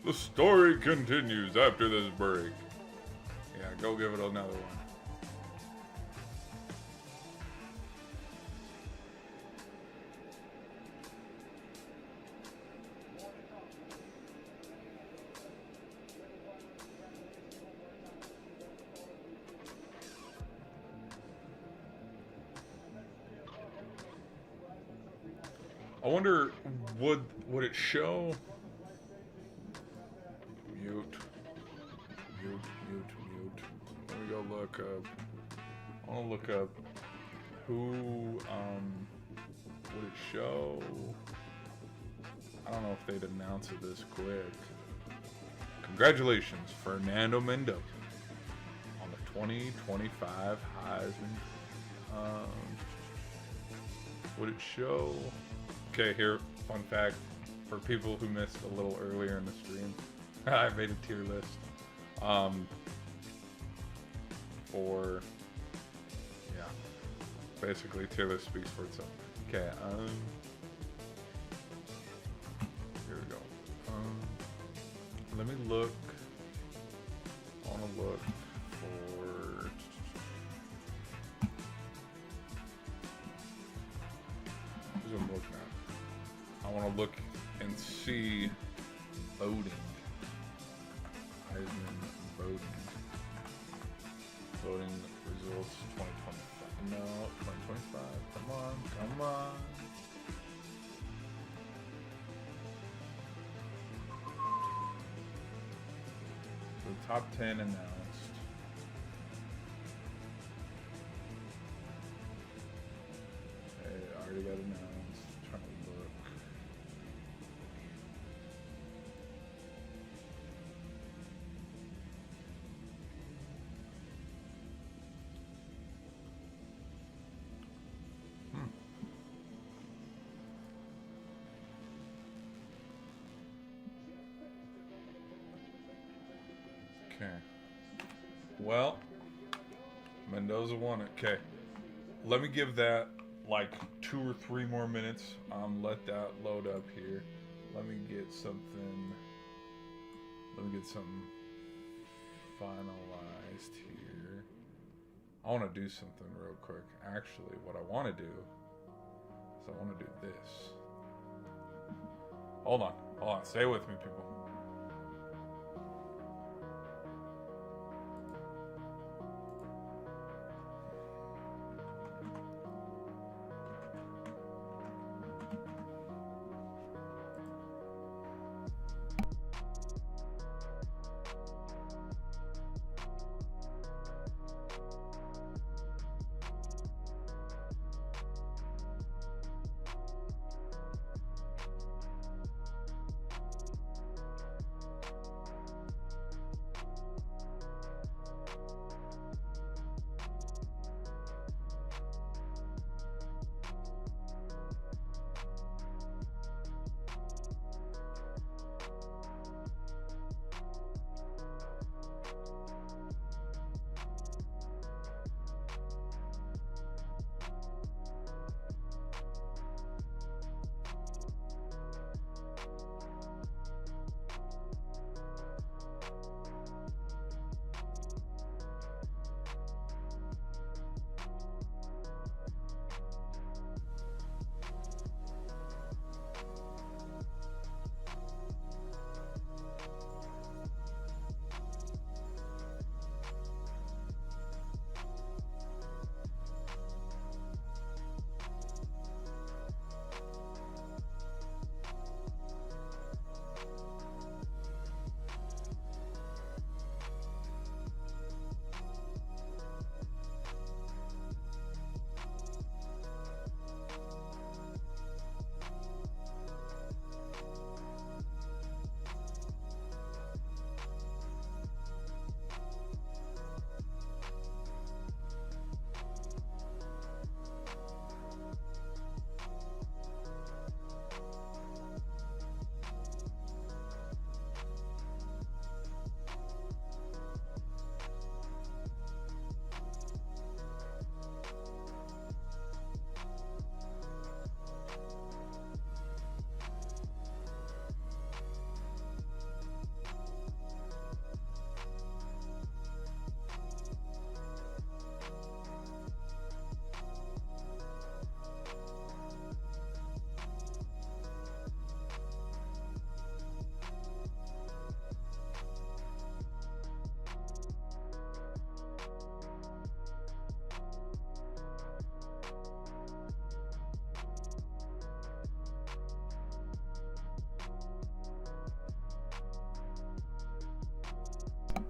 The story continues after this break. Yeah, go give it another one. I wonder, would it show? Mute. Let me go look up. I want to look up who would it show? I don't know if they'd announce it this quick. Congratulations, Fernando Mendoza on the 2025 Heisman. Would it show? Okay, here, fun fact for people who missed a little earlier in the stream. I made a tier list. For yeah, basically tier list speaks for itself. Okay, here we go. Let me look. I want to look for. Who's I'm looking at? I want to look and see voting. Heisman voting. Voting results 2025. No, 2025. Come on. So the top 10 announced. Okay, I already got announced. Trying to look. Okay. Well, Mendoza won it. Okay. Let me give that like 2 or 3 more minutes. Let that load up here. Let me get something finalized here. I want to do something real quick. Actually, what I want to do is I want to do this. Hold on. Stay with me, people.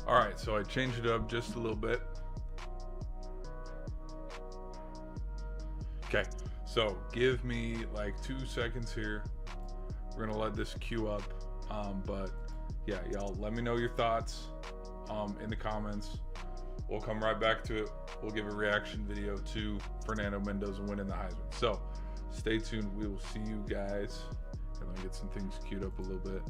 All right, so I changed it up just a little bit. Okay, so give me like 2 seconds here. We're gonna let this queue up. But yeah, y'all let me know your thoughts in the comments. We'll come right back to it. We'll give a reaction video to Fernando Mendoza winning the Heisman. So stay tuned. We will see you guys. And let me get some things queued up a little bit.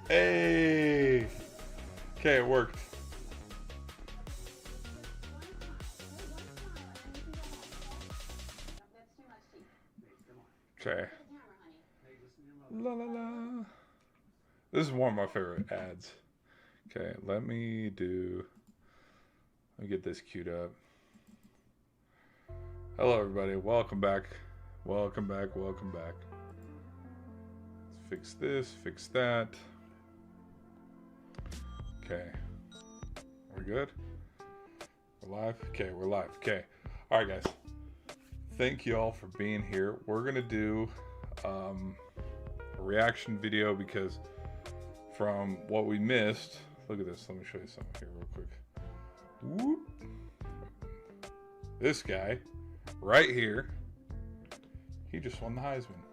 Hey. Okay, it worked. Okay. La la la. This is one of my favorite ads. Okay, let me get this queued up. Hello everybody, welcome back. Welcome back. Let's fix this, fix that. Okay. We're good? We're live? Okay, we're live. Okay. Alright guys. Thank you all for being here. We're gonna do a reaction video because from what we missed, look at this, let me show you something here real quick. Whoop. This guy right here, he just won the Heisman.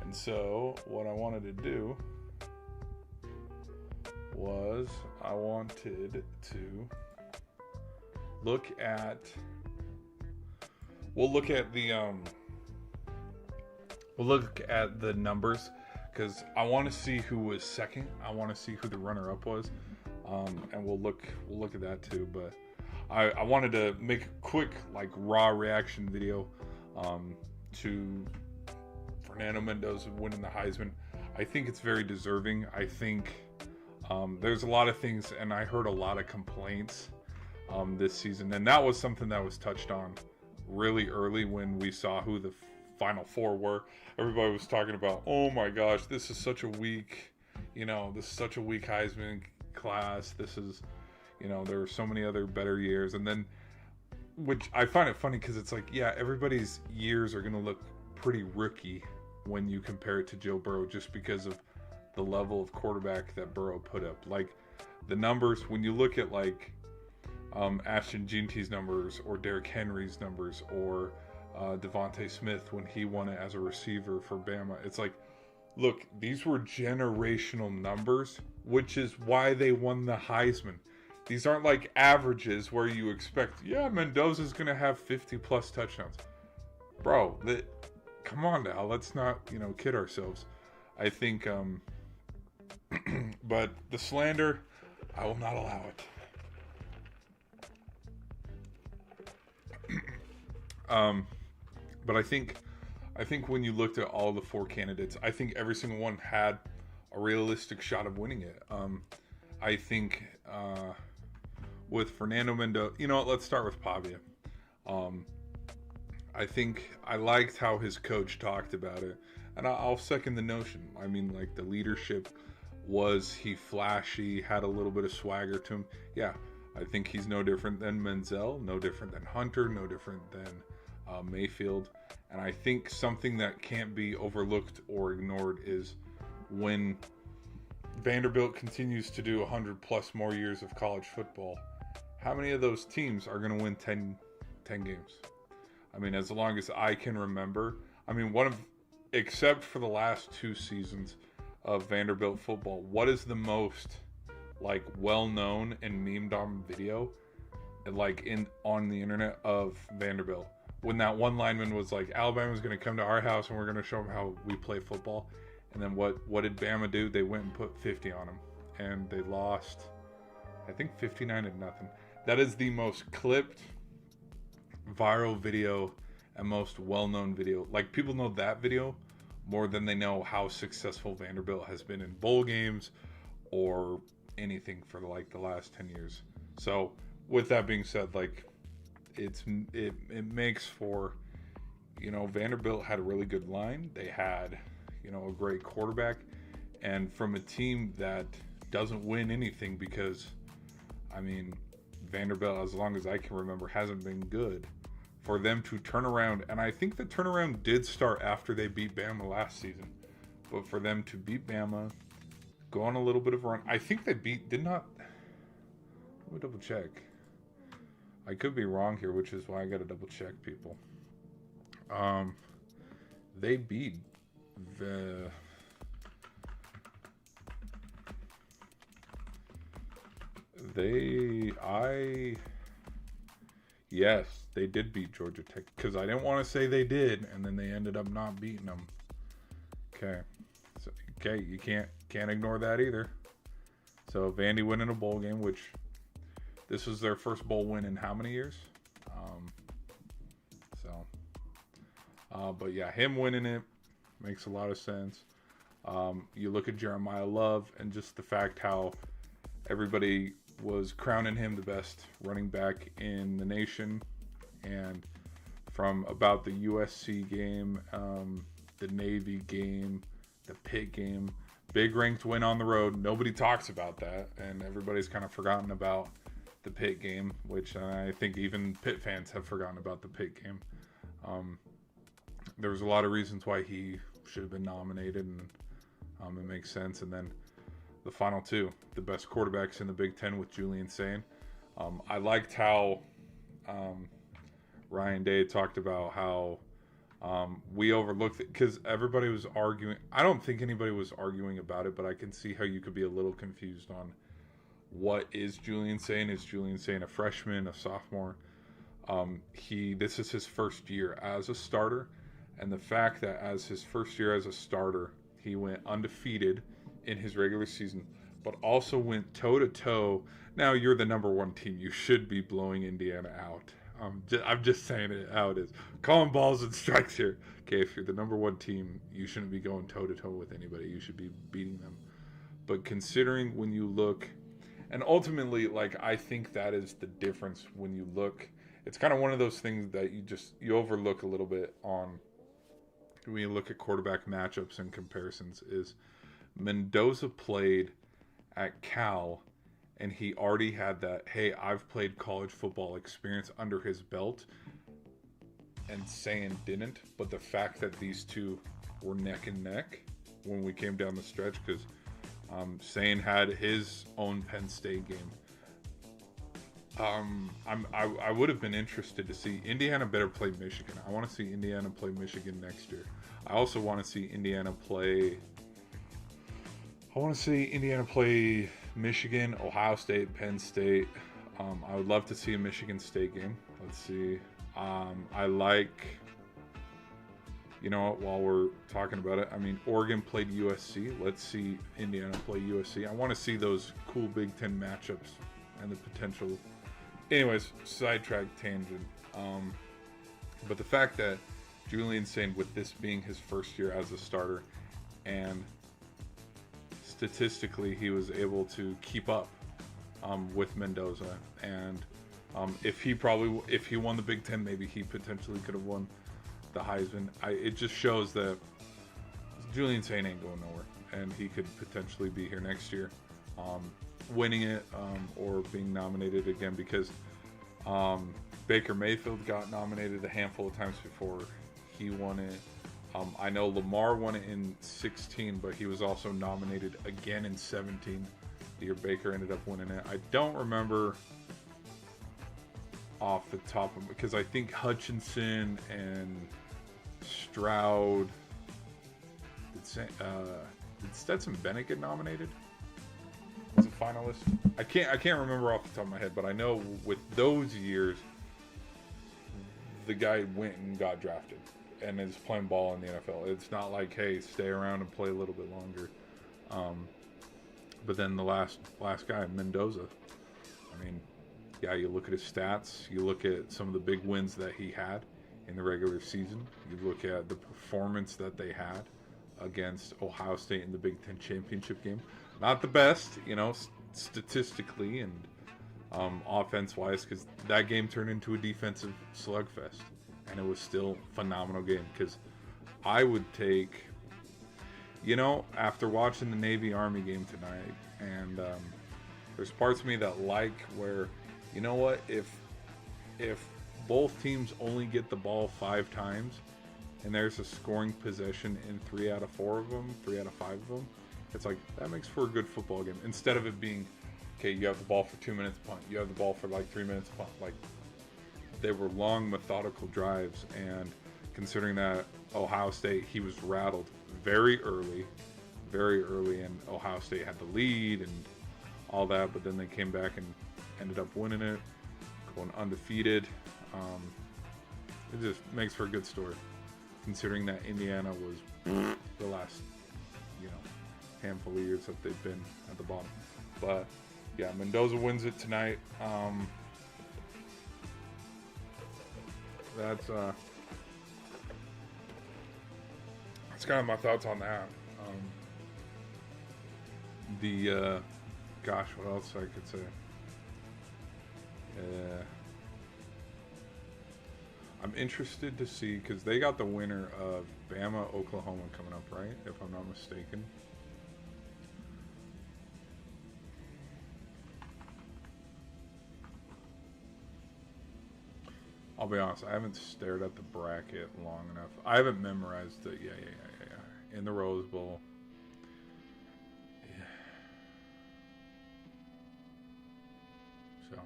And so what I wanted to do was I wanted to look at we'll look at the numbers because I want to see who was second. I want to see who the runner-up was, and we'll look at that too. But I wanted to make a quick like raw reaction video to Fernando Mendoza winning the Heisman. I think it's very deserving. I think there's a lot of things, and I heard a lot of complaints this season, and that was something that was touched on really early when we saw who the final four were. Everybody was talking about, oh my gosh, this is such a weak, Heisman class. This is, there were so many other better years. And then, which I find it funny because it's like, yeah, everybody's years are going to look pretty rookie when you compare it to Joe Burrow just because of the level of quarterback that Burrow put up. Like the numbers, when you look at like Ashton Jeanty's numbers or Derrick Henry's numbers or Devontae Smith when he won it as a receiver for Bama, it's like, look, these were generational numbers, which is why they won the Heisman. These aren't like averages where you expect, yeah, Mendoza's going to have 50 plus touchdowns. Bro, come on now, let's not, kid ourselves. I think, but the slander, I will not allow it. But I think when you looked at all the four candidates, I think every single one had a realistic shot of winning it. I think with Fernando Mendoza, let's start with Pavia. I think I liked how his coach talked about it, and I'll second the notion. I mean, like the leadership, was he flashy, had a little bit of swagger to him? Yeah, I think he's no different than Menzel, no different than Hunter, no different than Mayfield. And I think something that can't be overlooked or ignored is when Vanderbilt continues to do 100 plus more years of college football, how many of those teams are going to win 10 games? I mean, as long as I can remember, I mean, except for the last 2 seasons of Vanderbilt football, what is the most like well-known and memed on video like on the internet of Vanderbilt? When that one lineman was like, Alabama's going to come to our house and we're going to show them how we play football. And then what did Bama do? They went and put 50 on them. And they lost, I think, 59-0. That is the most clipped, viral video and most well-known video. Like, people know that video more than they know how successful Vanderbilt has been in bowl games or anything for like the last 10 years. So with that being said, like, it makes for, Vanderbilt had a really good line. They had, a great quarterback, and from a team that doesn't win anything because, I mean, Vanderbilt, as long as I can remember, hasn't been good. For them to turn around, and I think the turnaround did start after they beat Bama last season, but for them to beat Bama, go on a little bit of a run. I think they let me double check. I could be wrong here, which is why I got to double check, people. They beat yes, they did beat Georgia Tech, because I didn't want to say they did, and then they ended up not beating them. Okay, so okay, you can't ignore that either. So Vandy winning a bowl game, which this was their first bowl win in how many years? But yeah, him winning it makes a lot of sense. You look at Jeremiah Love and just the fact how everybody was crowning him the best running back in the nation, and from about the USC game, the Navy game, the Pitt game, big ranked win on the road. Nobody talks about that, and everybody's kind of forgotten about the Pitt game, which I think even Pitt fans have forgotten about the Pitt game. There was a lot of reasons why he should have been nominated, and it makes sense. And then the final two, the best quarterbacks in the Big Ten with Julian Sain. I liked how Ryan Day talked about how we overlooked it because everybody was arguing. I don't think anybody was arguing about it, but I can see how you could be a little confused on what is Julian Sain. Is Julian Sain a freshman, a sophomore? This is his first year as a starter, and the fact that as his first year as a starter, he went undefeated in his regular season, but also went toe-to-toe. Now, you're the number one team. You should be blowing Indiana out. I'm just saying it how it is. Calling balls and strikes here. Okay, if you're the number one team, you shouldn't be going toe-to-toe with anybody. You should be beating them. But considering when you look, and ultimately, like, I think that is the difference when you look. It's kind of one of those things that you overlook a little bit on when you look at quarterback matchups and comparisons is Mendoza played at Cal, and he already had that, hey, I've played college football experience under his belt, and Sain didn't. But the fact that these two were neck and neck when we came down the stretch, because Sain had his own Penn State game. I would have been interested to see Indiana better play Michigan. I want to see Indiana play Michigan next year. I also want to see Indiana play. I want to see Indiana play Michigan, Ohio State, Penn State. I would love to see a Michigan State game. Let's see. I like. You know what? While we're talking about it, I mean, Oregon played USC. Let's see Indiana play USC. I want to see those cool Big Ten matchups and the potential. Anyways, sidetrack tangent. But the fact that Julian Sain, with this being his first year as a starter, and statistically he was able to keep up with Mendoza, and if he won the Big Ten, maybe he potentially could have won the Heisman. It just shows that Julian Sain ain't going nowhere, and he could potentially be here next year. Winning it or being nominated again, because Baker Mayfield got nominated a handful of times before he won it. I know Lamar won it in 16, but he was also nominated again in 17. The year Baker ended up winning it. I don't remember off the top of it, because I think Hutchinson and Stroud, did Stetson Bennett get nominated as a finalist? I can't remember off the top of my head, but I know with those years, the guy went and got drafted and is playing ball in the NFL. It's not like, hey, stay around and play a little bit longer. But then the last guy, Mendoza, I mean, yeah, you look at his stats, you look at some of the big wins that he had in the regular season, you look at the performance that they had against Ohio State in the Big Ten championship game. Not the best, statistically and offense-wise, because that game turned into a defensive slugfest, and it was still a phenomenal game. Because I would take, after watching the Navy-Army game tonight, and there's parts of me that like where, you know what, if both teams only get the ball 5 times, and there's a scoring possession in 3 out of 4 of them, 3 out of 5 of them, it's like, that makes for a good football game. Instead of it being, okay, you have the ball for 2 minutes, punt. You have the ball for like 3 minutes, punt. Like, they were long, methodical drives. And considering that Ohio State, he was rattled very early, and Ohio State had the lead and all that, but then they came back and ended up winning it, going undefeated. It just makes for a good story, considering that Indiana was the last, handful of years that they've been at the bottom. But yeah, Mendoza wins it tonight. That's kind of my thoughts on that. Gosh, what else I could say? I'm interested to see, because they got the winner of Bama, Oklahoma coming up, right? If I'm not mistaken. I'll be honest, I haven't stared at the bracket long enough. I haven't memorized it. Yeah. In the Rose Bowl. Yeah. So.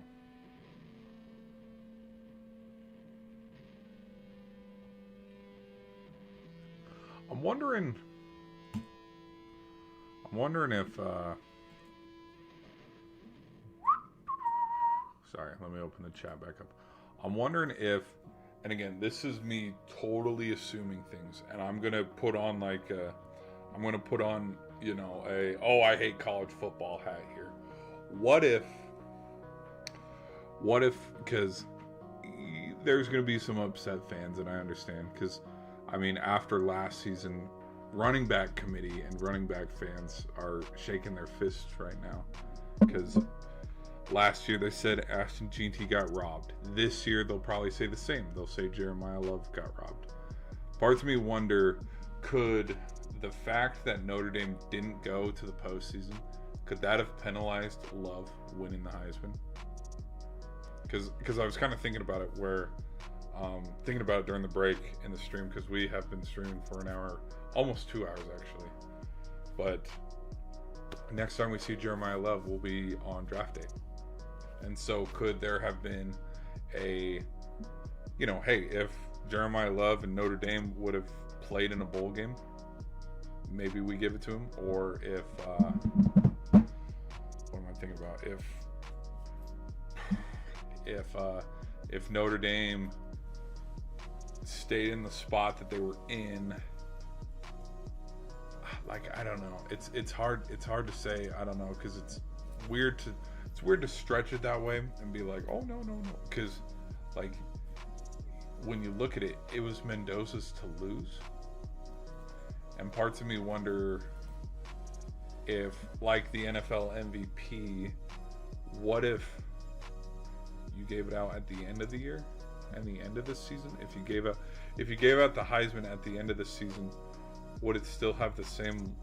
I'm wondering if sorry, let me open the chat back up. I'm wondering if, and again, this is me totally assuming things, and I'm gonna put on you know, I hate college football hat here. What if, because there's gonna be some upset fans, and I understand, because I mean, after last season, running back committee and running back fans are shaking their fists right now, because last year they said Ashton Jeanty got robbed. This year they'll probably say the same. They'll say Jeremiah Love got robbed. Parts of me wonder, could the fact that Notre Dame didn't go to the postseason, could that have penalized Love winning the Heisman? Because I was kind of thinking about it during the break in the stream, because we have been streaming for an hour, almost 2 hours actually. But next time we see Jeremiah Love will be on draft day. And so could there have been a, you know, hey, if Jeremiah Love and Notre Dame would have played in a bowl game, maybe we give it to him. Or if, what am I thinking about? If Notre Dame stayed in the spot that they were in, like, I don't know. It's hard to say. I don't know, because it's weird to stretch it that way and be like, oh no, because like when you look at it, it was Mendoza's to lose, and parts of me wonder if, like the NFL MVP, what if you gave it out at the end of the year and the end of the season? If you gave out the Heisman at the end of the season, would it still have the same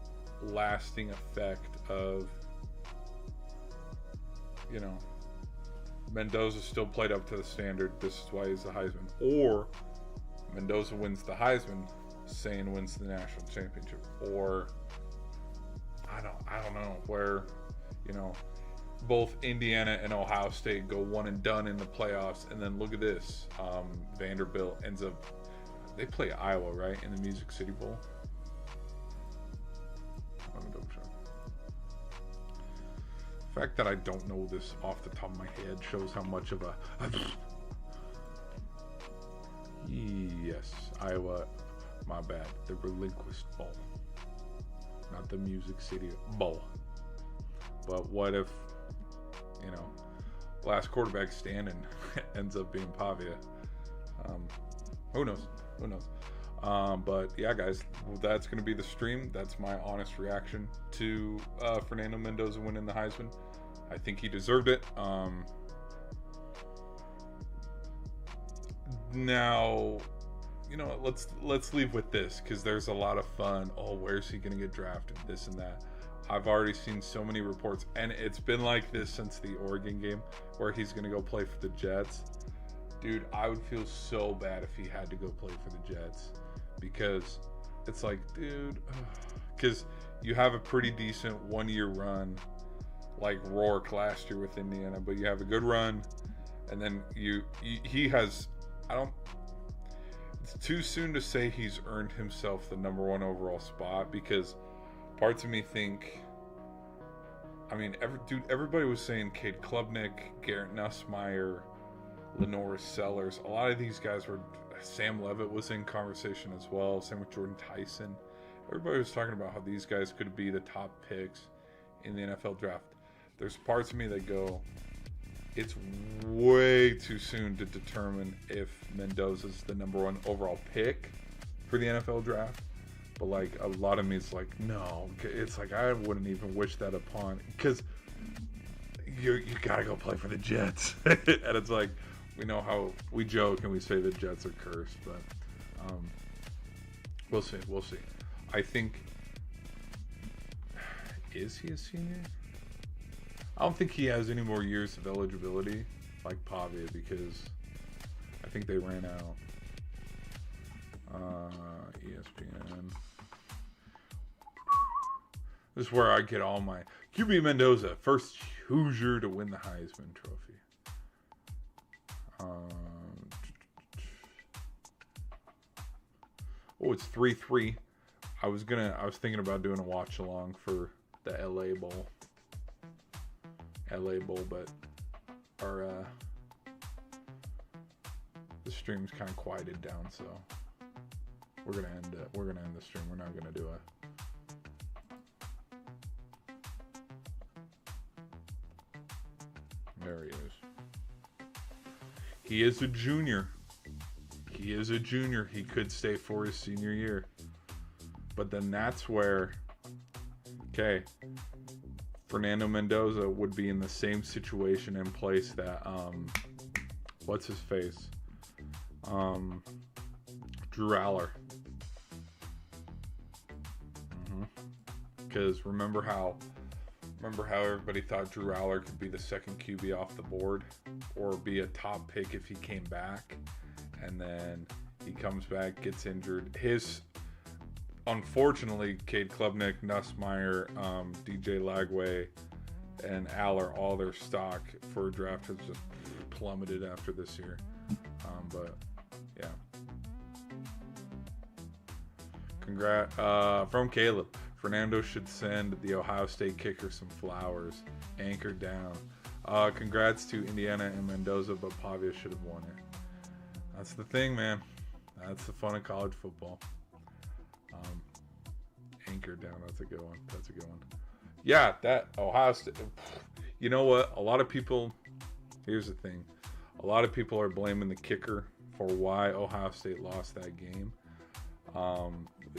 lasting effect of, you know, Mendoza still played up to the standard, this is why he's the Heisman? Or Mendoza wins the Heisman, Sane wins the national championship? Or I don't know, where, you know, both Indiana and Ohio State go one and done in the playoffs, and then look at this, Vanderbilt ends up, they play Iowa, right, in the Music City Bowl? Let me double check. The fact that I don't know this off the top of my head shows how much of a yes, Iowa, my bad, the Relinquished Bowl, not the Music City Bowl. But what if, you know, last quarterback standing ends up being Pavia? Who knows? But yeah, guys, that's going to be the stream. That's my honest reaction to Fernando Mendoza winning the Heisman. I think he deserved it. Now, you know, let's leave with this, because there's a lot of fun. Oh, where's he going to get drafted? This and that. I've already seen so many reports, and it's been like this since the Oregon game, where he's going to go play for the Jets. Dude, I would feel so bad if he had to go play for the Jets, because it's like, dude, because you have a pretty decent 1 year run, like Rourke last year with Indiana, but you have a good run, and then he has, it's too soon to say he's earned himself the number 1 overall spot, because parts of me think, I mean, everybody was saying Cade Klubnik, Garrett Nussmeier, Lenore Sellers. A lot of these guys were, Sam Levitt was in conversation as well, same with Jordan Tyson. everybody was talking about how these guys could be the top picks in the NFL draft. There's parts of me that go, it's way too soon to determine if Mendoza's the number 1 overall pick for the NFL draft. But like a lot of me is like, no, it's like I wouldn't even wish that upon, because you gotta go play for the Jets. And it's like, we know how we joke and we say the Jets are cursed, but we'll see. I think, is he a senior? I don't think he has any more years of eligibility like Pavia, because I think they ran out. ESPN. This is where I get all my QB Mendoza, first Hoosier to win the Heisman Trophy. Oh, it's 3-3. I was thinking about doing a watch along for the LA Bowl, but the stream's kind of quieted down, so we're gonna end the stream. We're not gonna do it. There he is. He is a junior. He could stay for his senior year. But then that's where, okay, Fernando Mendoza would be in the same situation and place that, what's his face? Drew Aller. Because remember how everybody thought Drew Aller could be the second QB off the board or be a top pick if he came back, and then he comes back, gets injured. Unfortunately, Cade Klubnik, Nussmeier, DJ Lagway, and Aller, all their stock for a draft has just plummeted after this year. But yeah. From Caleb. Fernando should send the Ohio State kicker some flowers. Anchored down. Congrats to Indiana and Mendoza, but Pavia should have won it. That's the thing, man. That's the fun of college football. Anchored down. That's a good one. Yeah, that Ohio State. You know what? A lot of people. Here's the thing. A lot of people are blaming the kicker for why Ohio State lost that game.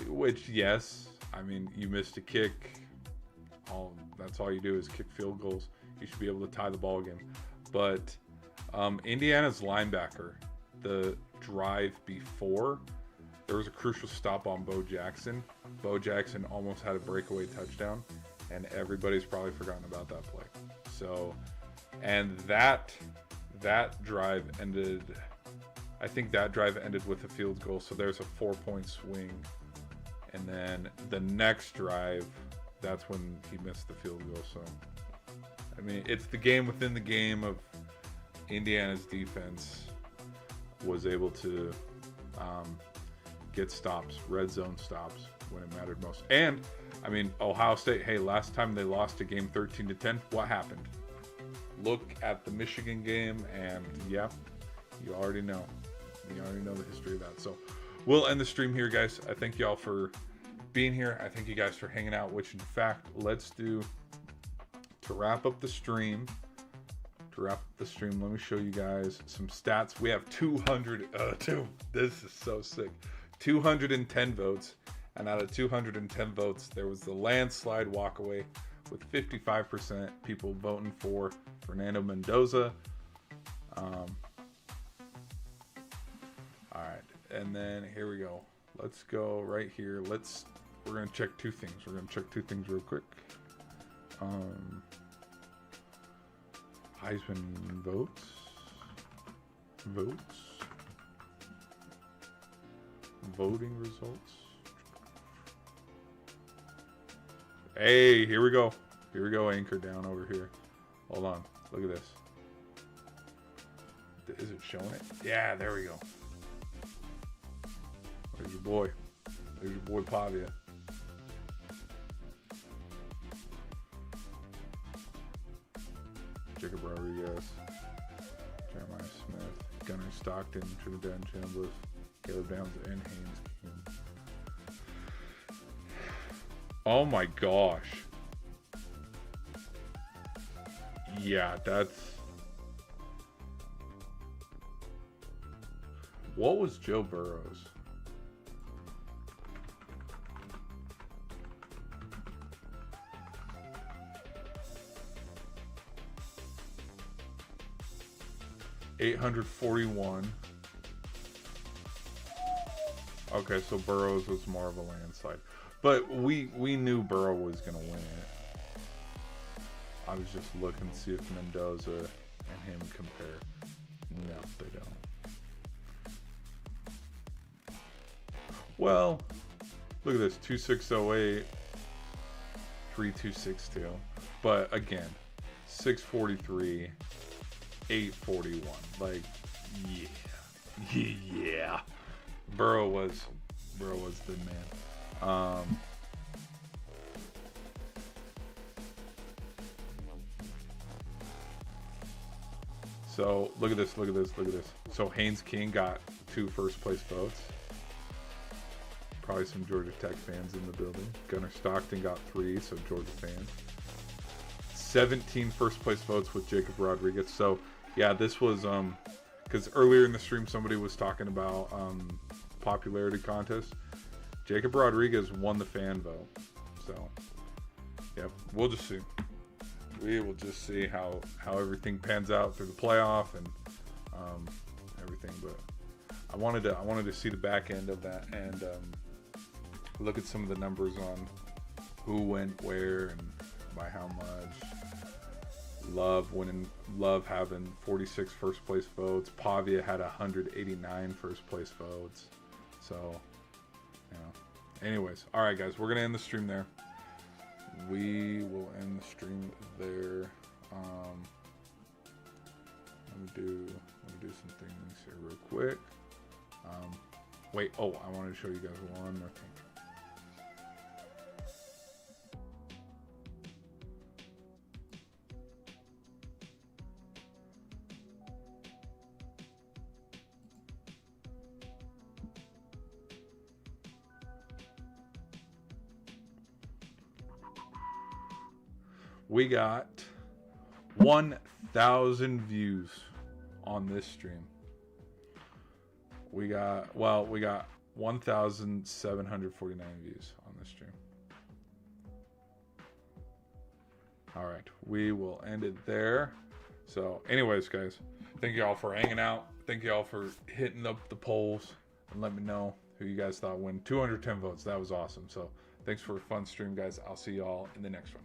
Which, yes, I mean, you missed a kick. That's all you do is kick field goals. You should be able to tie the ball game. But Indiana's linebacker, the drive before, there was a crucial stop on Bo Jackson. Bo Jackson almost had a breakaway touchdown, and everybody's probably forgotten about that play. So, and that drive ended, I think that drive ended with a field goal, so there's a 4-point swing. And then the next drive, that's when he missed the field goal. So, I mean, it's the game within the game of Indiana's defense was able to get stops, red zone stops when it mattered most. And, I mean, Ohio State, hey, last time they lost a game 13-10, what happened? Look at the Michigan game, and yeah, you already know. You already know the history of that. So we'll end the stream here, guys. I thank y'all for being here. I thank you guys for hanging out, which in fact, let's do, to wrap up the stream, let me show you guys some stats. We have 202. This is so sick. 210 votes. And out of 210 votes, there was the landslide walkaway with 55% people voting for Fernando Mendoza. All right, and then here we go. Let's go right here. We're gonna check two things. Real quick. Heisman votes. Voting results. Hey, here we go. Anchor down over here. Hold on. Look at this. Is it showing it? Yeah, there we go. There's your boy. Pavia. Jacob Rodriguez. Jeremiah Smith. Gunnar Stockton. Trinidad Chambliss. Caleb Downs and Haynes King. Oh my gosh. Yeah, that's... What was Joe Burrow's? $841. Okay, so Burrow's was more of a landslide. But we knew Burrow was going to win it. I was just looking to see if Mendoza and him compare. No, they don't. Well, look at this. 2608, 3262. But again, 643, 841. Like, yeah. Yeah. Burrow was the man. So look at this. So Haynes King got 2 first place votes. Probably some Georgia Tech fans in the building. Gunnar Stockton got 3, so Georgia fans. 17 first place votes with Jacob Rodriguez. So yeah, this was because earlier in the stream somebody was talking about popularity contest. Jacob Rodriguez won the fan vote. So yep, we'll just see. We will just see how everything pans out through the playoff and everything. But I wanted to see the back end of that and look at some of the numbers on who went where and by how much. Love having 46 first place votes. Pavia had 189 first place votes. So, you know. Anyways, all right, guys, we're gonna end the stream there. We will end the stream there. Let me do some things here real quick. Wait, I wanted to show you guys one more thing. We got 1,000 views on this stream. We got 1,749 views on this stream. All right, we will end it there. So anyways, guys, thank you all for hanging out. Thank you all for hitting up the polls and let me know who you guys thought won. 210 votes. That was awesome. So thanks for a fun stream, guys. I'll see you all in the next one.